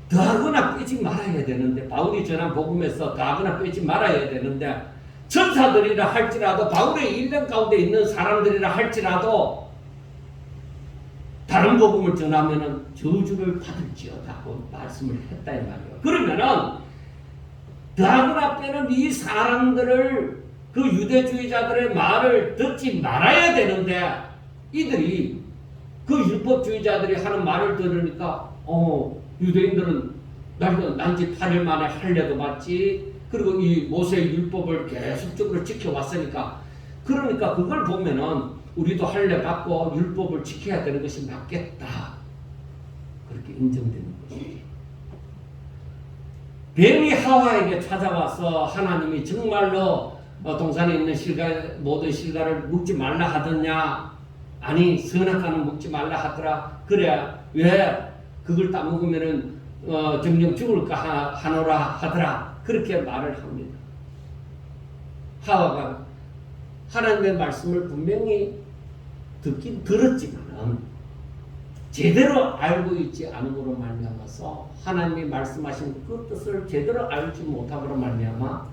Speaker 1: 더하거나 빼지 말아야 되는데 바울이 전한 복음에서 더하거나 빼지 말아야 되는데 천사들이라 할지라도 바울의 일행 가운데 있는 사람들이라 할지라도 다른 복음을 전하면은 저주를 받을지어다고 말씀을 했다 이 말이에요. 그러면은 더하거나 빼는 이 사람들을 그 유대주의자들의 말을 듣지 말아야 되는데 이들이 그 율법주의자들이 하는 말을 들으니까 유대인들은 난지 8일 만에 할례도 받지 그리고 이 모세의 율법을 계속적으로 지켜왔으니까 그러니까 그걸 보면은 우리도 할례 받고 율법을 지켜야 되는 것이 맞겠다. 그렇게 인정되는 것이죠. 뱀이 하와에게 찾아와서 하나님이 정말로 동산에 있는 모든 실과를 먹지 말라 하더냐? 아니 선악과는 먹지 말라 하더라. 그래 왜 그걸 따먹으면은 정령 죽을까 하노라 하더라. 그렇게 말을 합니다. 하와가 하나님의 말씀을 분명히 듣긴 들었지만 제대로 알고 있지 않음으로 말미암아서 하나님이 말씀하신 그 뜻을 제대로 알지 못함으로 말미암아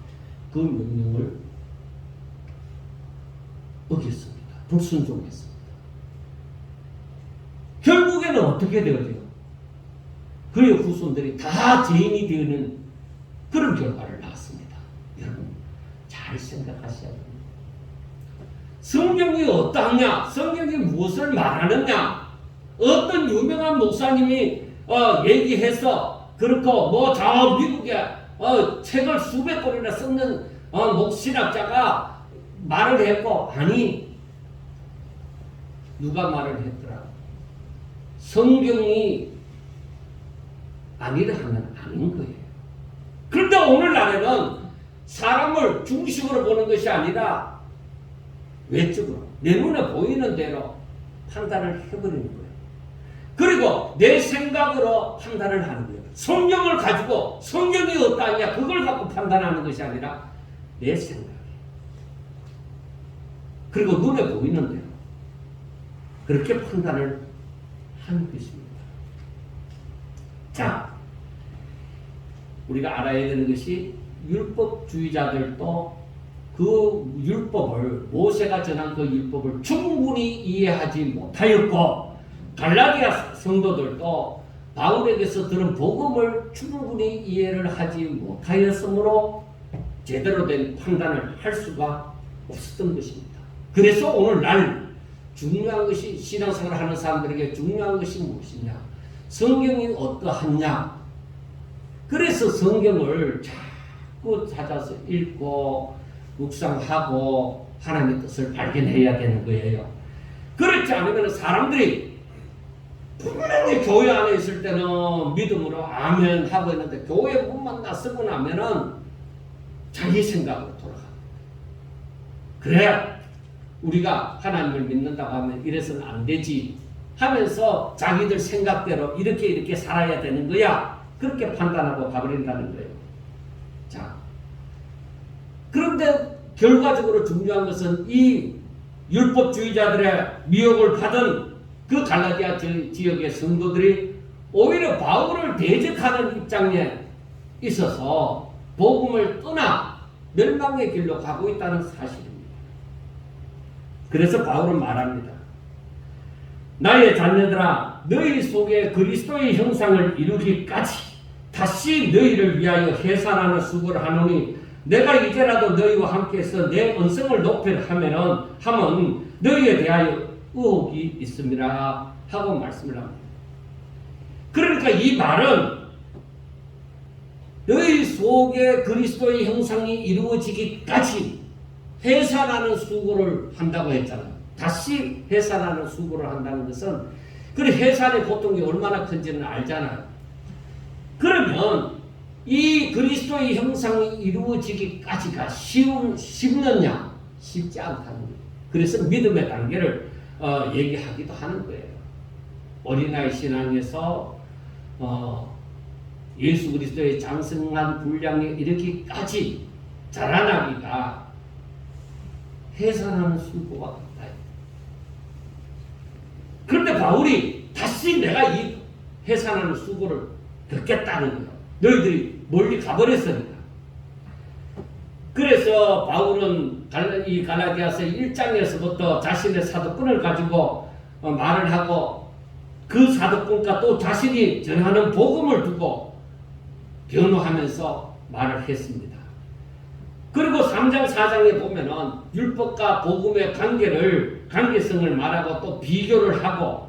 Speaker 1: 그 명령을 어겼습니다. 불순종했습니다. 결국에는 어떻게 되어져요? 그의 후손들이 다 죄인이 되는 그런 결과를 낳았습니다. 여러분 잘 생각하셔야 됩니다. 성경이 어떠하냐? 성경이 무엇을 말하느냐? 어떤 유명한 목사님이 얘기해서 그렇고 뭐 저 미국에 책을 수백 권이나 쓰는 신학자가 말을 했고 아니 누가 말을 했더라? 성경이 아니라 하면 아닌 거예요. 그런데 오늘날에는 사람을 중심으로 보는 것이 아니라 외적으로 내 눈에 보이는 대로 판단을 해버리는 거예요. 그리고 내 생각으로 판단을 하는 거예요. 성경을 가지고 성경이 어떠하냐 그걸 갖고 판단하는 것이 아니라 내 생각 그리고 눈에 보이는 대로 그렇게 판단을 하는 것입니다. 자, 우리가 알아야 되는 것이 율법주의자들도 그 율법을 모세가 전한 그 율법을 충분히 이해하지 못하였고 갈라디아 성도들도 바울에게서 들은 복음을 충분히 이해를 하지 못하였으므로 제대로 된 판단을 할 수가 없었던 것입니다. 그래서 오늘날 중요한 것이 신앙생활을 하는 사람들에게 중요한 것이 무엇이냐? 성경이 어떠하냐? 그래서 성경을 자꾸 찾아서 읽고 묵상하고 하나님의 뜻을 발견해야 되는 거예요. 그렇지 않으면 사람들이 분명히 교회 안에 있을 때는 믿음으로 아멘 하고 있는데 교회 문만 나서고 나면은 자기 생각으로 돌아갑니다. 그래 우리가 하나님을 믿는다고 하면 이래서는 안 되지 하면서 자기들 생각대로 이렇게 살아야 되는 거야. 그렇게 판단하고 가버린다는 거예요. 자, 그런데 결과적으로 중요한 것은 이 율법주의자들의 미혹을 받은 그 갈라디아 지역의 성도들이 오히려 바울을 대적하는 입장에 있어서 복음을 떠나 멸망의 길로 가고 있다는 사실입니다. 그래서 바울은 말합니다. 나의 자녀들아 너희 속에 그리스도의 형상을 이루기까지 다시 너희를 위하여 해산하는 수고를 하노니 내가 이제라도 너희와 함께해서 내 언성을 높이려 하면 너희에 대하여 의혹이 있음이라 하고 말씀을 합니다. 그러니까 이 말은 너희 속에 그리스도의 형상이 이루어지기까지 해산하는 수고를 한다고 했잖아요. 다시 해산하는 수고를 한다는 것은 그 해산의 고통이 얼마나 큰지는 알잖아요. 그러면 이 그리스도의 형상이 이루어지기까지가 쉽느냐? 쉽지 않다는 거예요. 그래서 믿음의 단계를 얘기하기도 하는 거예요. 어린아이 신앙에서 예수 그리스도의 장성한 분량에 이르기까지 자라나기가 해산하는 수고가 같다. 그런데 바울이 다시 내가 이 해산하는 수고를 겪겠다는 거예요. 너희들이 멀리 가버렸으니까. 그래서 바울은 이 갈라디아서 1장에서부터 자신의 사도권을 가지고 말을 하고 그 사도권과 또 자신이 전하는 복음을 두고 변호하면서 말을 했습니다. 그리고 3장 4장에 보면은 율법과 복음의 관계성을 말하고 또 비교를 하고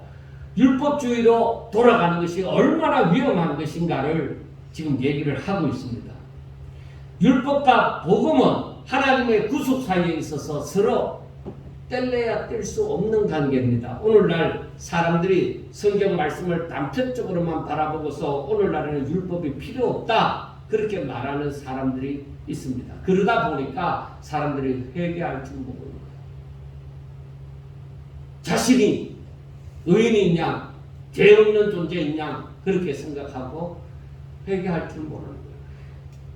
Speaker 1: 율법주의로 돌아가는 것이 얼마나 위험한 것인가를 지금 얘기를 하고 있습니다. 율법과 복음은 하나님의 구속 사이에 있어서 서로 뗄래야 뗄 수 없는 관계입니다. 오늘날 사람들이 성경 말씀을 단편적으로만 바라보고서 오늘날에는 율법이 필요 없다 그렇게 말하는 사람들이 있습니다. 그러다 보니까 사람들이 회개할 줄 모르는 거예요. 자신이 의인이냐 죄 없는 존재이냐 그렇게 생각하고 회개할 줄 모르는 거예요.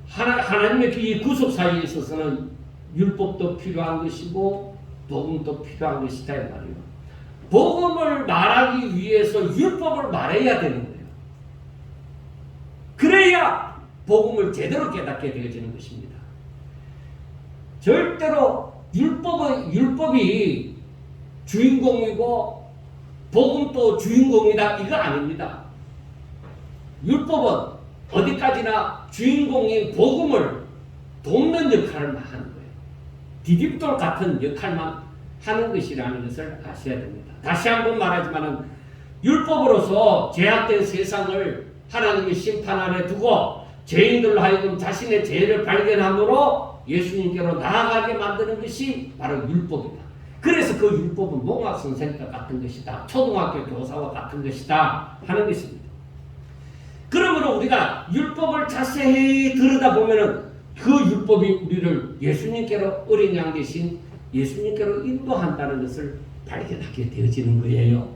Speaker 1: 하나님의 이 구속 사이에 있어서는 율법도 필요한 것이고 복음도 필요한 것이다 이 말이에요. 복음을 말하기 위해서 율법을 말해야 되는 거예요. 그래야 복음을 제대로 깨닫게 되어지는 것입니다. 절대로 율법이 주인공이고 복음도 주인공이다 이거 아닙니다. 율법은 어디까지나 주인공인 복음을 돕는 역할을 하는 거예요. 디딤돌 같은 역할만 하는 것이라는 것을 아셔야 됩니다. 다시 한번 말하지만은 율법으로서 죄악된 세상을 하나님의 심판 아래 두고 죄인들로 하여금 자신의 죄를 발견함으로 예수님께로 나아가게 만드는 것이 바로 율법이다. 그래서 그 율법은 농학 선생과 같은 것이다. 초등학교 교사와 같은 것이다 하는 것입니다. 그러므로 우리가 율법을 자세히 들여다보면은 그 율법이 우리를 예수님께로 어린 양 대신 예수님께로 인도한다는 것을 발견하게 되어지는 거예요.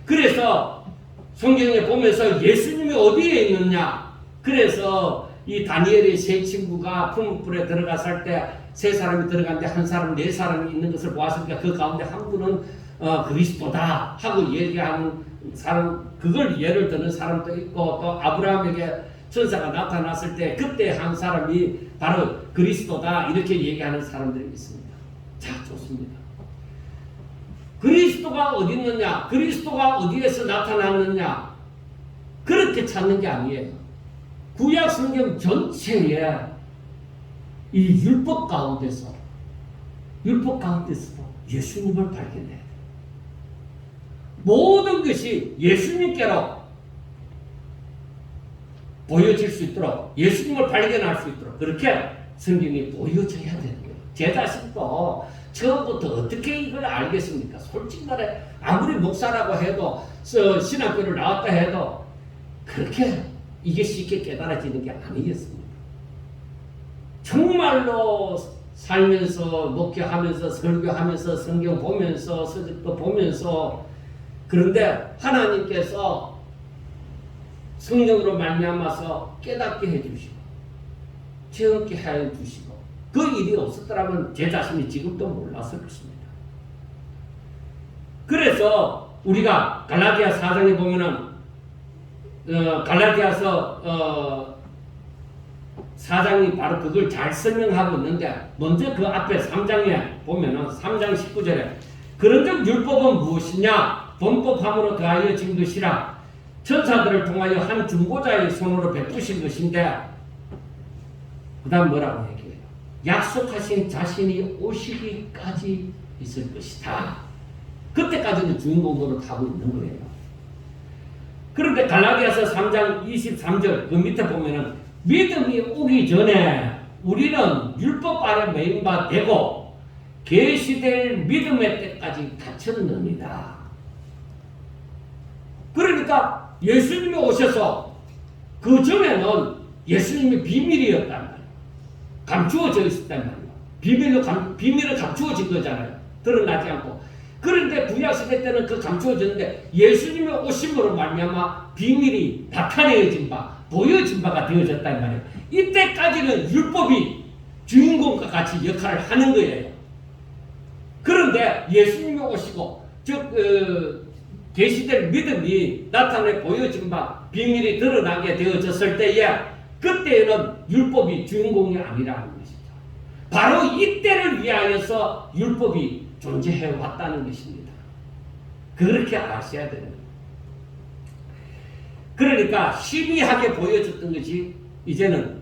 Speaker 1: 그래서 성경에 보면서 예수님이 어디에 있느냐? 그래서 이 다니엘의 세 친구가 풀무불에 들어갔을 때 세 사람이 들어갔는데 한 사람, 네 사람이 있는 것을 보았으니까 그 가운데 한 분은 그리스도다 하고 얘기하는 사람, 그걸 예를 드는 사람도 있고 또 아브라함에게 천사가 나타났을 때 그때 한 사람이 바로 그리스도다 이렇게 얘기하는 사람들이 있습니다. 자, 좋습니다. 그리스도가 어디 있느냐? 그리스도가 어디에서 나타났느냐? 그렇게 찾는 게 아니에요. 구약 성경 전체에 이 율법 가운데서도 예수님을 발견해야 돼요. 모든 것이 예수님께로 보여질 수 있도록 예수님을 발견할 수 있도록 그렇게 성경이 보여져야 되는 거예요. 제 자신도 처음부터 어떻게 이걸 알겠습니까? 솔직히 말해 아무리 목사라고 해도 신학교를 나왔다 해도 그렇게 이게 쉽게 깨달아지는 게 아니겠습니다. 정말로 살면서 목회하면서 설교하면서 성경 보면서 서적도 보면서 그런데 하나님께서 성령으로 말미암아서 깨닫게 해주시고 체험케 해주시고 그 일이 없었더라면 제 자신이 지금도 몰랐을 것입니다. 그래서 우리가 갈라디아 4장에 보면은 갈라디아서 4장이 바로 그걸 잘 설명하고 있는데 먼저 그 앞에 3장에 보면은 3장 19절에 그런즉 율법은 무엇이냐? 범법함으로 더하여 진 것이라 천사들을 통하여 한 중보자의 손으로 베푸신 것인데 그 다음 뭐라고 얘기해요? 약속하신 자신이 오시기까지 있을 것이다. 그때까지는 주인공으로 타고 있는 거예요. 그런데 갈라디아서 3장 23절 그 밑에 보면은 믿음이 오기 전에 우리는 율법 아래 매인 바 되고 계시될 믿음의 때까지 갇혔느니라. 그러니까 예수님이 오셔서 그 전에는 예수님이 비밀이었단 말이에요. 감추어져 있었단 말이에요. 비밀을 감추어진 거잖아요. 드러나지 않고. 그런데 구약시대 때는 그 감추어졌는데 예수님의 오심으로 말미암아 비밀이 나타내어진 바, 보여진 바가 되어졌단 말이에요. 이때까지는 율법이 주인공과 같이 역할을 하는 거예요. 그런데 예수님이 오시고 즉 계시될 믿음이 나타내 보여진 바, 비밀이 드러나게 되어졌을 때에 그때는 율법이 주인공이 아니라는 것이죠. 바로 이때를 위하여서 율법이 존재해 왔다는 것입니다. 그렇게 아셔야 되는 거예요. 그러니까 희미하게 보여졌던 것이 이제는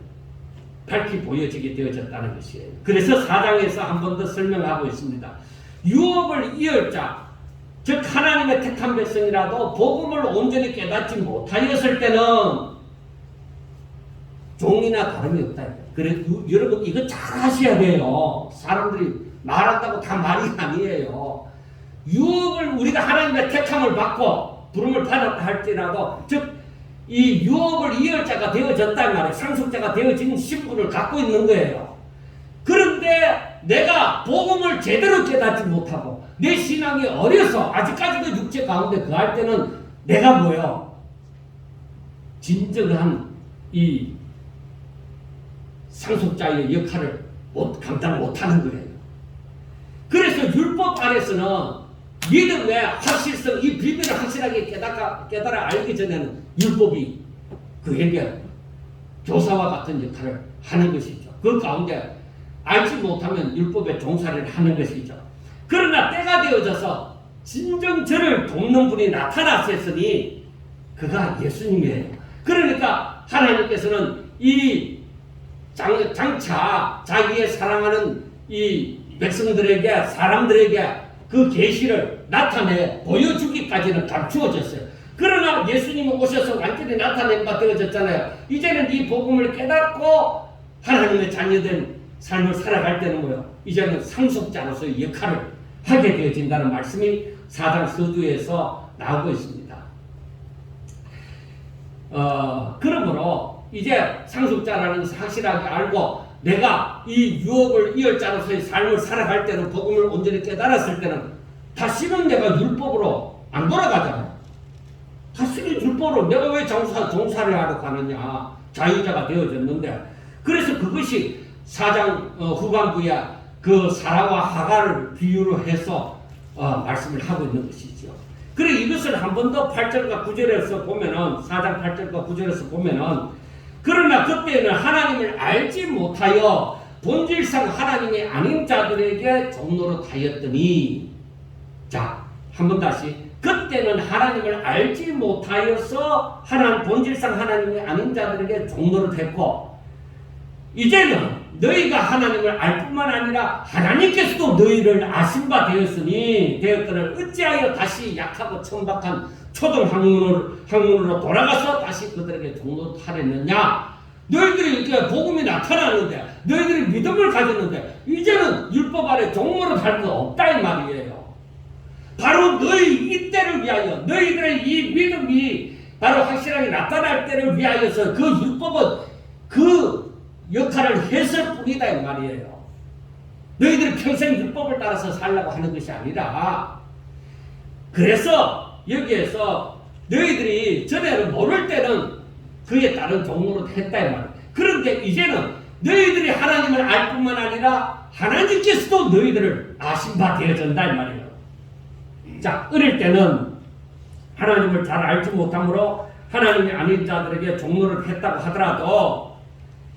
Speaker 1: 밝히 보여지게 되어졌다는 것이에요. 그래서 4장에서 한 번 더 설명하고 있습니다. 유업을 이을 자, 즉 하나님의 택한 백성이라도 복음을 온전히 깨닫지 못하였을 때는 종이나 다름이 없다. 그래 여러분 이거 잘 하셔야 돼요. 사람들이 말한다고 다 말이 아니에요. 유업을 우리가 하나님의 택함을 받고 부름을 받았다 할지라도 즉 이 유업을 이을 자가 되어졌단 말이에요. 상속자가 되어진 신분을 갖고 있는 거예요. 그런데 내가 복음을 제대로 깨닫지 못하고 내 신앙이 어려서 아직까지도 육체 가운데 거할 때는 내가 뭐예요? 진정한 이 상속자의 역할을 감당 못하는 거예요. 그래서 율법 안에서는 믿음의 확실성, 이 비밀을 확실하게 깨달아 알기 전에는 율법이 그에게 교사와 같은 역할을 하는 것이죠. 그 가운데 알지 못하면 율법의 종살이를 하는 것이죠. 그러나 때가 되어져서 진정 저를 돕는 분이 나타났으니 그가 예수님이에요. 그러니까 하나님께서는 이 장차 자기의 사랑하는 이 백성들에게 사람들에게 그 계시를 나타내 보여주기까지는 감추어졌어요. 그러나 예수님이 오셔서 완전히 나타낸 바 되어졌잖아요. 이제는 이 복음을 깨닫고 하나님의 자녀된 삶을 살아갈 때는 뭐예요? 이제는 상속자로서의 역할을 하게 되어진다는 말씀이 4장 서두에서 나오고 있습니다. 그러므로 이제 상속자라는 것을 확실하게 알고 내가 이 유업을 이을 자로서의 삶을 살아갈 때는 복음을 온전히 깨달았을 때는 다시는 내가 율법으로 안 돌아가잖아요. 다시는 율법으로 내가 왜 종사를 하러 가느냐. 자유자가 되어졌는데 그래서 그것이 4장 후반부에 그 사라와 하가를 비유로 해서 말씀을 하고 있는 것이죠. 그래 이것을 한 번 더 8절과 9절에서 보면은 4장 8절과 9절에서 보면은 그러나 그때는 하나님을 알지 못하여 본질상 하나님이 아닌 자들에게 종노릇 하였더니 자, 한번 다시 그때는 하나님을 알지 못하여서 본질상 하나님이 아닌 자들에게 종노릇 했고 이제는 너희가 하나님을 알 뿐만 아니라 하나님께서도 너희를 아신 바 되었거늘 어찌하여 다시 약하고 천박한 초등 학문으로 돌아가서 다시 그들에게 종노릇하랬느냐. 너희들이 이렇게 복음이 나타나는데 너희들이 믿음을 가졌는데 이제는 율법 아래 종노릇 할 거 없다 이 말이에요. 바로 너희 이때를 위하여 너희들의 이 믿음이 바로 확실하게 나타날 때를 위하여서 그 율법은 그 역할을 했을 뿐이다 이 말이에요. 너희들이 평생 율법을 따라서 살려고 하는 것이 아니라 그래서 여기에서 너희들이 전에는 모를 때는 그에 따른 종노릇 했다 이 말이에요. 그런데 이제는 너희들이 하나님을 알 뿐만 아니라 하나님께서도 너희들을 아신 바 되어진다 이 말이에요. 자, 어릴 때는 하나님을 잘 알지 못함으로 하나님이 아닌 자들에게 종노릇 했다고 하더라도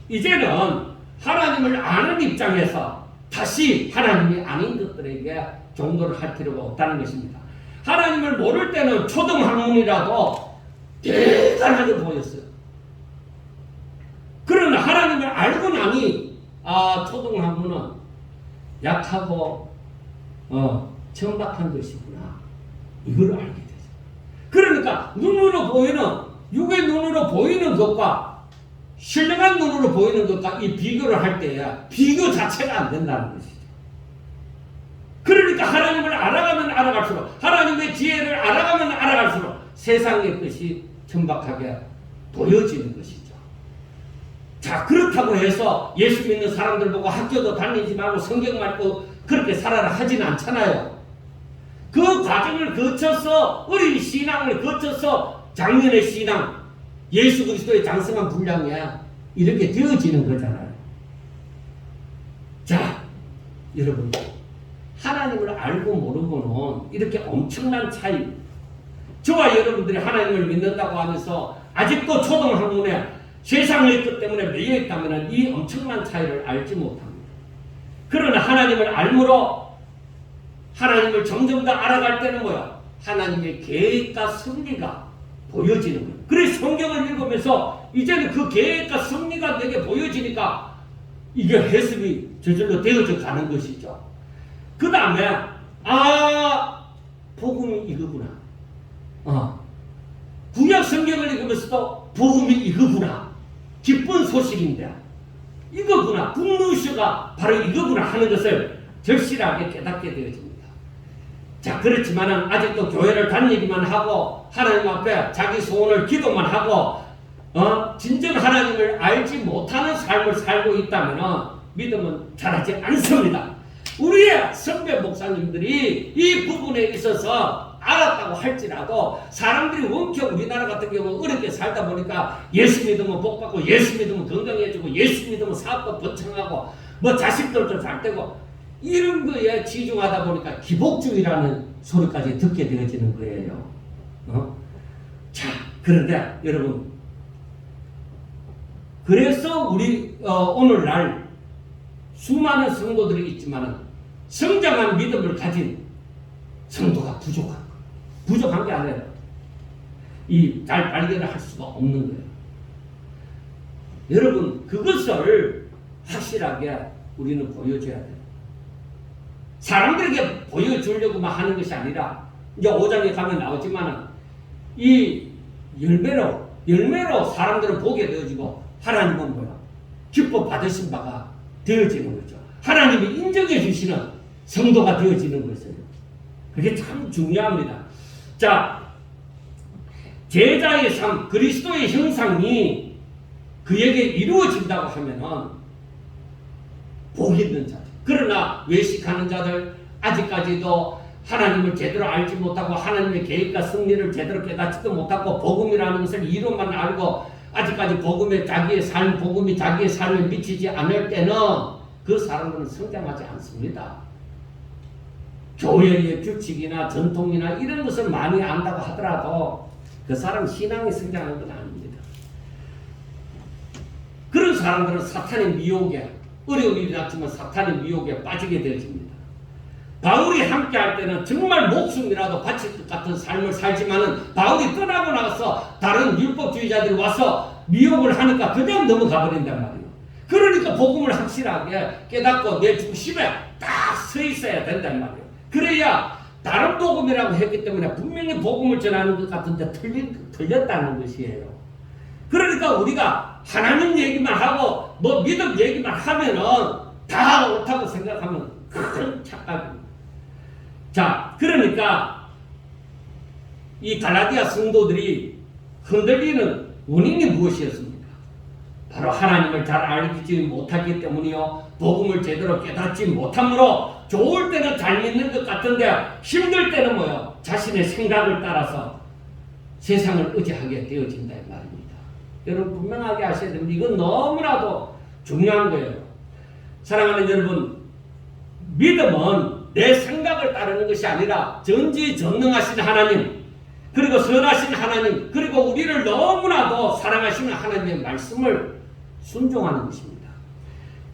Speaker 1: 이제는 하나님을 아는 입장에서 다시 하나님이 아닌 것들에게 종노릇 할 필요가 없다는 것입니다. 하나님을 모를 때는 초등학문이라도 대단하게 보였어요. 그러나 하나님을 알고 나니 초등학문은 약하고 천박한 것이구나. 이걸 알게 되죠. 그러니까 눈으로 보이는, 육의 눈으로 보이는 것과 신령한 눈으로 보이는 것과 이 비교를 할 때야 비교 자체가 안 된다는 것이죠. 그러니까 하나님을 알아가면 알아갈수록, 하나님의 지혜를 알아가면 알아갈수록 세상의 것이 천박하게 보여지는 것이죠. 자, 그렇다고 해서 예수 믿는 사람들 보고 학교도 다니지 말고 성경만 읽고 그렇게 살아라 하지는 않잖아요. 그 과정을 거쳐서, 어린 신앙을 거쳐서 장년의 신앙, 예수 그리스도의 장성한 분량이야 이렇게 되어지는 거잖아요. 자, 여러분, 하나님을 알고 모르고는 이렇게 엄청난 차이, 저와 여러분들이 하나님을 믿는다고 하면서 아직도 초등학문에 세상의 것 때문에 매여 있다면 이 엄청난 차이를 알지 못합니다. 그러나 하나님을 알므로 하나님을 점점 더 알아갈 때는 뭐야? 하나님의 계획과 섭리가 보여지는 거예요. 그래서 성경을 읽으면서 이제는 그 계획과 섭리가 내게 보여지니까 이게 해석이 저절로 되어져 가는 것이죠. 그 다음에 복음이 이거구나. 구약 성경을 읽으면서도 복음이 이거구나. 기쁜 소식인데 이거구나. 굿뉴스가 바로 이거구나 하는 것을 절실하게 깨닫게 되어집니다. 자, 그렇지만은 아직도 교회를 다니기만 하고 하나님 앞에 자기 소원을 기도만 하고 진정 하나님을 알지 못하는 삶을 살고 있다면 믿음은 자라지 않습니다. 우리의 선배 목사님들이 이 부분에 있어서 알았다고 할지라도 사람들이 원격 우리나라 같은 경우 어렵게 살다 보니까 예수 믿으면 복받고 예수 믿으면 건강해지고 예수 믿으면 사업도 번창하고 뭐 자식들도 잘 되고 이런 거에 치중하다 보니까 기복주의라는 소리까지 듣게 되어지는 거예요. 자, 그런데 여러분, 그래서 우리 오늘날 수많은 성도들이 있지만 성장한 믿음을 가진 성도가 부족한 게 아니라 잘 발견을 할 수가 없는 거예요. 여러분, 그것을 확실하게 우리는 보여줘야 돼요. 사람들에게 보여주려고만 하는 것이 아니라 이제 5장에 가면 나오지만 이 열매로 사람들은 보게 되어지고 하나님은 뭐야? 기뻐 받으신 바가 되어지는 거죠. 하나님이 인정해 주시는 성도가 되어지는 것이에요. 그게 참 중요합니다. 자, 제자의 삶, 그리스도의 형상이 그에게 이루어진다고 하면은 복 있는 자들. 그러나 외식하는 자들, 아직까지도 하나님을 제대로 알지 못하고 하나님의 계획과 승리를 제대로 깨닫지도 못하고 복음이라는 것을 이론만 알고 아직까지 복음이 자기의 삶에 미치지 않을 때는 그 사람은 성장하지 않습니다. 교회의 규칙이나 전통이나 이런 것을 많이 안다고 하더라도 그 사람 신앙이 성장하는 건 아닙니다. 그런 사람들은 사탄의 미혹에, 어려움이 일어났지만 사탄의 미혹에 빠지게 되어집니다. 바울이 함께 할 때는 정말 목숨이라도 바칠 것 같은 삶을 살지만은 바울이 떠나고 나서 다른 율법주의자들이 와서 미혹을 하니까 그냥 넘어가 버린단 말이에요. 그러니까 복음을 확실하게 깨닫고 내 중심에 딱 서 있어야 된단 말이에요. 그래야 다른 복음이라고 했기 때문에 분명히 복음을 전하는 것 같은데 틀렸다는 것이에요. 그러니까 우리가 하나님 얘기만 하고 뭐 믿음 얘기만 하면은 다 옳다고 생각하면 큰 착각입니다. 자, 그러니까 이 갈라디아 성도들이 흔들리는 원인이 무엇이었습니까? 바로 하나님을 잘 알지 못하기 때문이요, 복음을 제대로 깨닫지 못함으로 좋을 때는 잘 믿는 것 같은데 힘들 때는 뭐요? 자신의 생각을 따라서 세상을 의지하게 되어진다 이 말입니다. 여러분 분명하게 아셔야 됩니다. 이건 너무나도 중요한 거예요. 사랑하는 여러분, 믿음은 내 생각을 따르는 것이 아니라 전지전능하신 하나님, 그리고 선하신 하나님, 그리고 우리를 너무나도 사랑하시는 하나님의 말씀을 순종하는 것입니다.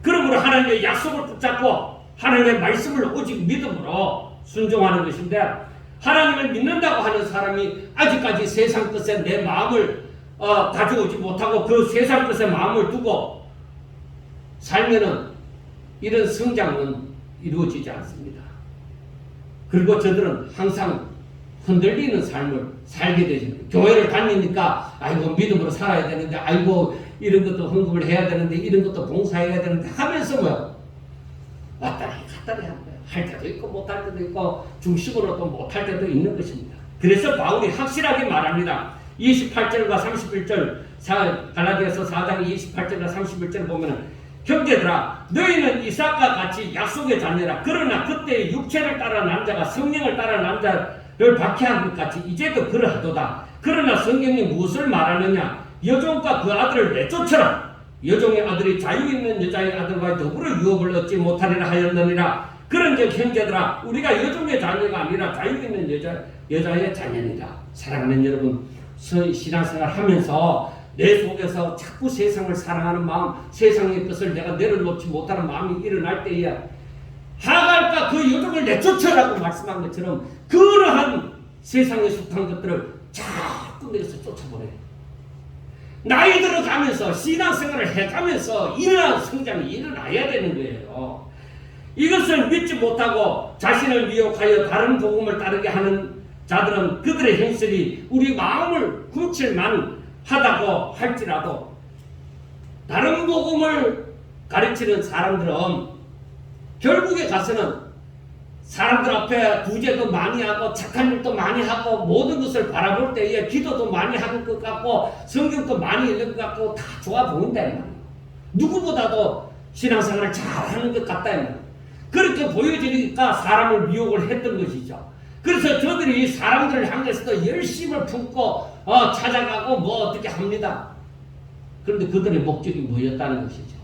Speaker 1: 그러므로 하나님의 약속을 붙잡고 하나님의 말씀을 오직 믿음으로 순종하는 것인데, 하나님을 믿는다고 하는 사람이 아직까지 세상 것에 내 마음을 가져오지 못하고 그 세상 것에 마음을 두고 살면은 이런 성장은 이루어지지 않습니다. 그리고 저들은 항상 흔들리는 삶을 살게 되죠. 교회를 다니니까 아이고 믿음으로 살아야 되는데, 아이고 이런 것도 헌금을 해야 되는데, 이런 것도 봉사해야 되는데 하면서 뭐 왔다리 갔다리 하는 거예요. 할 때도 있고 못할 때도 있고 중심으로 또 못할 때도 있는 것입니다. 그래서 바울이 확실하게 말합니다. 28절과 31절 갈라디아서 4장 28절과 31절 보면은, 형제들아 너희는 이삭과 같이 약속의 자녀라. 그러나 그때 육체를 따라 난 자가 성령을 따라 난 자를 박해한 것 같이 이제도 그러하도다. 그러나 성경이 무엇을 말하느냐? 여종과 그 아들을 내쫓으라. 여종의 아들이 자유 있는 여자의 아들과 더불어 유업을 얻지 못하리라 하였느니라. 그런즉 형제들아 우리가 여종의 자녀가 아니라 자유 있는 여자의 자녀니라. 사랑하는 여러분, 신앙생활 하면서 내 속에서 자꾸 세상을 사랑하는 마음, 세상의 것을 내가 내려놓지 못하는 마음이 일어날 때에 하갈과 그 여종을 내쫓으라고 말씀한 것처럼 그러한 세상에 속한 것들을 자꾸 내서 쫓아보내요. 나이 들어가면서 신앙생활을 해가면서 이러한 성장이 일어나야 되는 거예요. 이것을 믿지 못하고 자신을 미혹하여 다른 복음을 따르게 하는 자들은 그들의 행실이 우리 마음을 훔칠만 하다고 할지라도, 다른 복음을 가르치는 사람들은 결국에 가서는 사람들 앞에 구제도 많이 하고 착한 일도 많이 하고 모든 것을 바라볼 때에 기도도 많이 하는 것 같고 성경도 많이 읽는 것 같고 다 좋아 보인다 이 말이에요. 누구보다도 신앙생활을 잘하는 것 같다 이 말이에요. 그렇게 보여지니까 사람을 미혹을 했던 것이죠. 그래서 저들이 사람들을 향해서도 열심을 품고 찾아가고 뭐 어떻게 합니다. 그런데 그들의 목적이 뭐였다는 것이죠.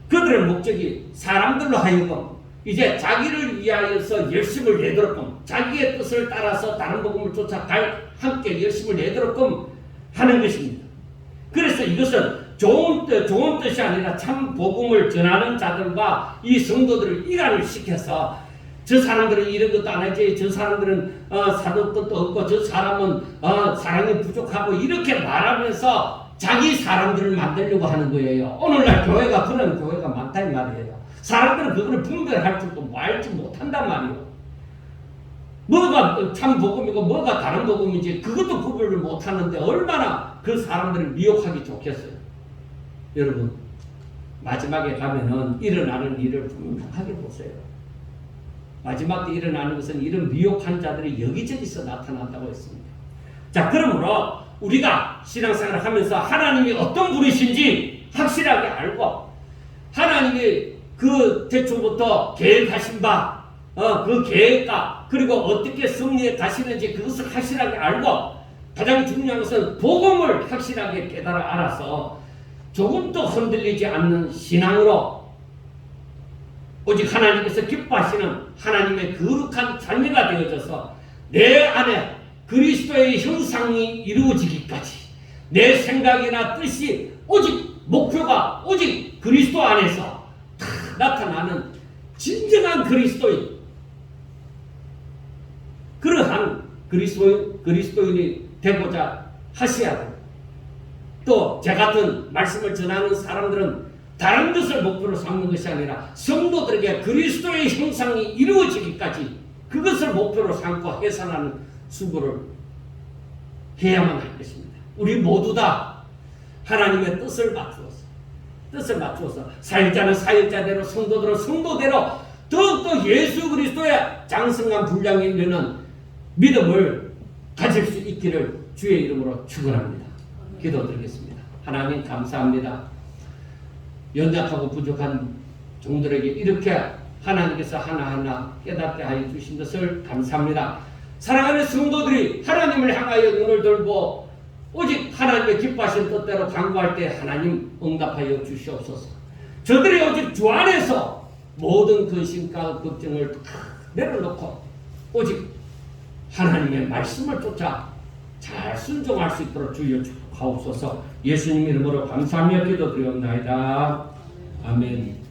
Speaker 1: 그들의 목적이 사람들로 하여금 이제 자기를 위하여서 열심을 내도록끔, 자기의 뜻을 따라서 다른 복음을 쫓아갈 함께 열심을 내도록끔 하는 것입니다. 그래서 이것은 좋은 뜻이 아니라 참 복음을 전하는 자들과 이 성도들을 이간을 시켜서 저 사람들은 이런 것도 안 하지, 저 사람들은 사도것도 없고, 저 사람은 사랑이 부족하고, 이렇게 말하면서 자기 사람들을 만들려고 하는 거예요. 오늘날 교회가 그런 교회가 많다 이 말이에요. 사람들은 그거를 분별할 줄도 알지 못한단 말이에요. 뭐가 참 복음이고 뭐가 다른 복음인지 그것도 구별을 못하는데 얼마나 그 사람들을 미혹하기 좋겠어요. 여러분, 마지막에 가면은 일어나는 일을 분명하게 보세요. 마지막 때 일어나는 것은 이런 미혹한 자들이 여기저기서 나타난다고 했습니다. 자, 그러므로 우리가 신앙생활을 하면서 하나님이 어떤 분이신지 확실하게 알고, 하나님이 그 대초부터 계획하신 바, 그 계획과 그리고 어떻게 승리해 가시는지 그것을 확실하게 알고, 가장 중요한 것은 복음을 확실하게 깨달아 알아서 조금도 흔들리지 않는 신앙으로 오직 하나님께서 기뻐하시는 하나님의 거룩한 자녀가 되어져서 내 안에 그리스도의 형상이 이루어지기까지 내 생각이나 뜻이 오직 목표가 오직 그리스도 안에서 다 나타나는 진정한 그리스도인, 그러한 그리스도인이 되고자 하셔야 돼요. 또 제 같은 말씀을 전하는 사람들은 다른 것을 목표로 삼는 것이 아니라 성도들에게 그리스도의 형상이 이루어지기까지 그것을 목표로 삼고 해산하는 수고를 해야만 할 것입니다. 우리 모두 다 하나님의 뜻을 맞추어서 사역자는 사역자대로, 성도들은 성도대로 더욱더 예수 그리스도의 장성한 분량에 이르는 믿음을 가질 수 있기를 주의 이름으로 축원합니다. 기도드리겠습니다. 하나님 감사합니다. 연약하고 부족한 종들에게 이렇게 하나님께서 하나하나 깨닫게 하여 주신 것을 감사합니다. 사랑하는 성도들이 하나님을 향하여 눈을 들고 오직 하나님의 기뻐하신 뜻대로 간구할 때 하나님 응답하여 주시옵소서. 저들이 오직 주 안에서 모든 근심과 걱정을 내려놓고 오직 하나님의 말씀을 쫓아 잘 순종할 수 있도록 주여 축복하옵소서. 예수님 이름으로 감사하며 기도드리옵나이다. 아멘.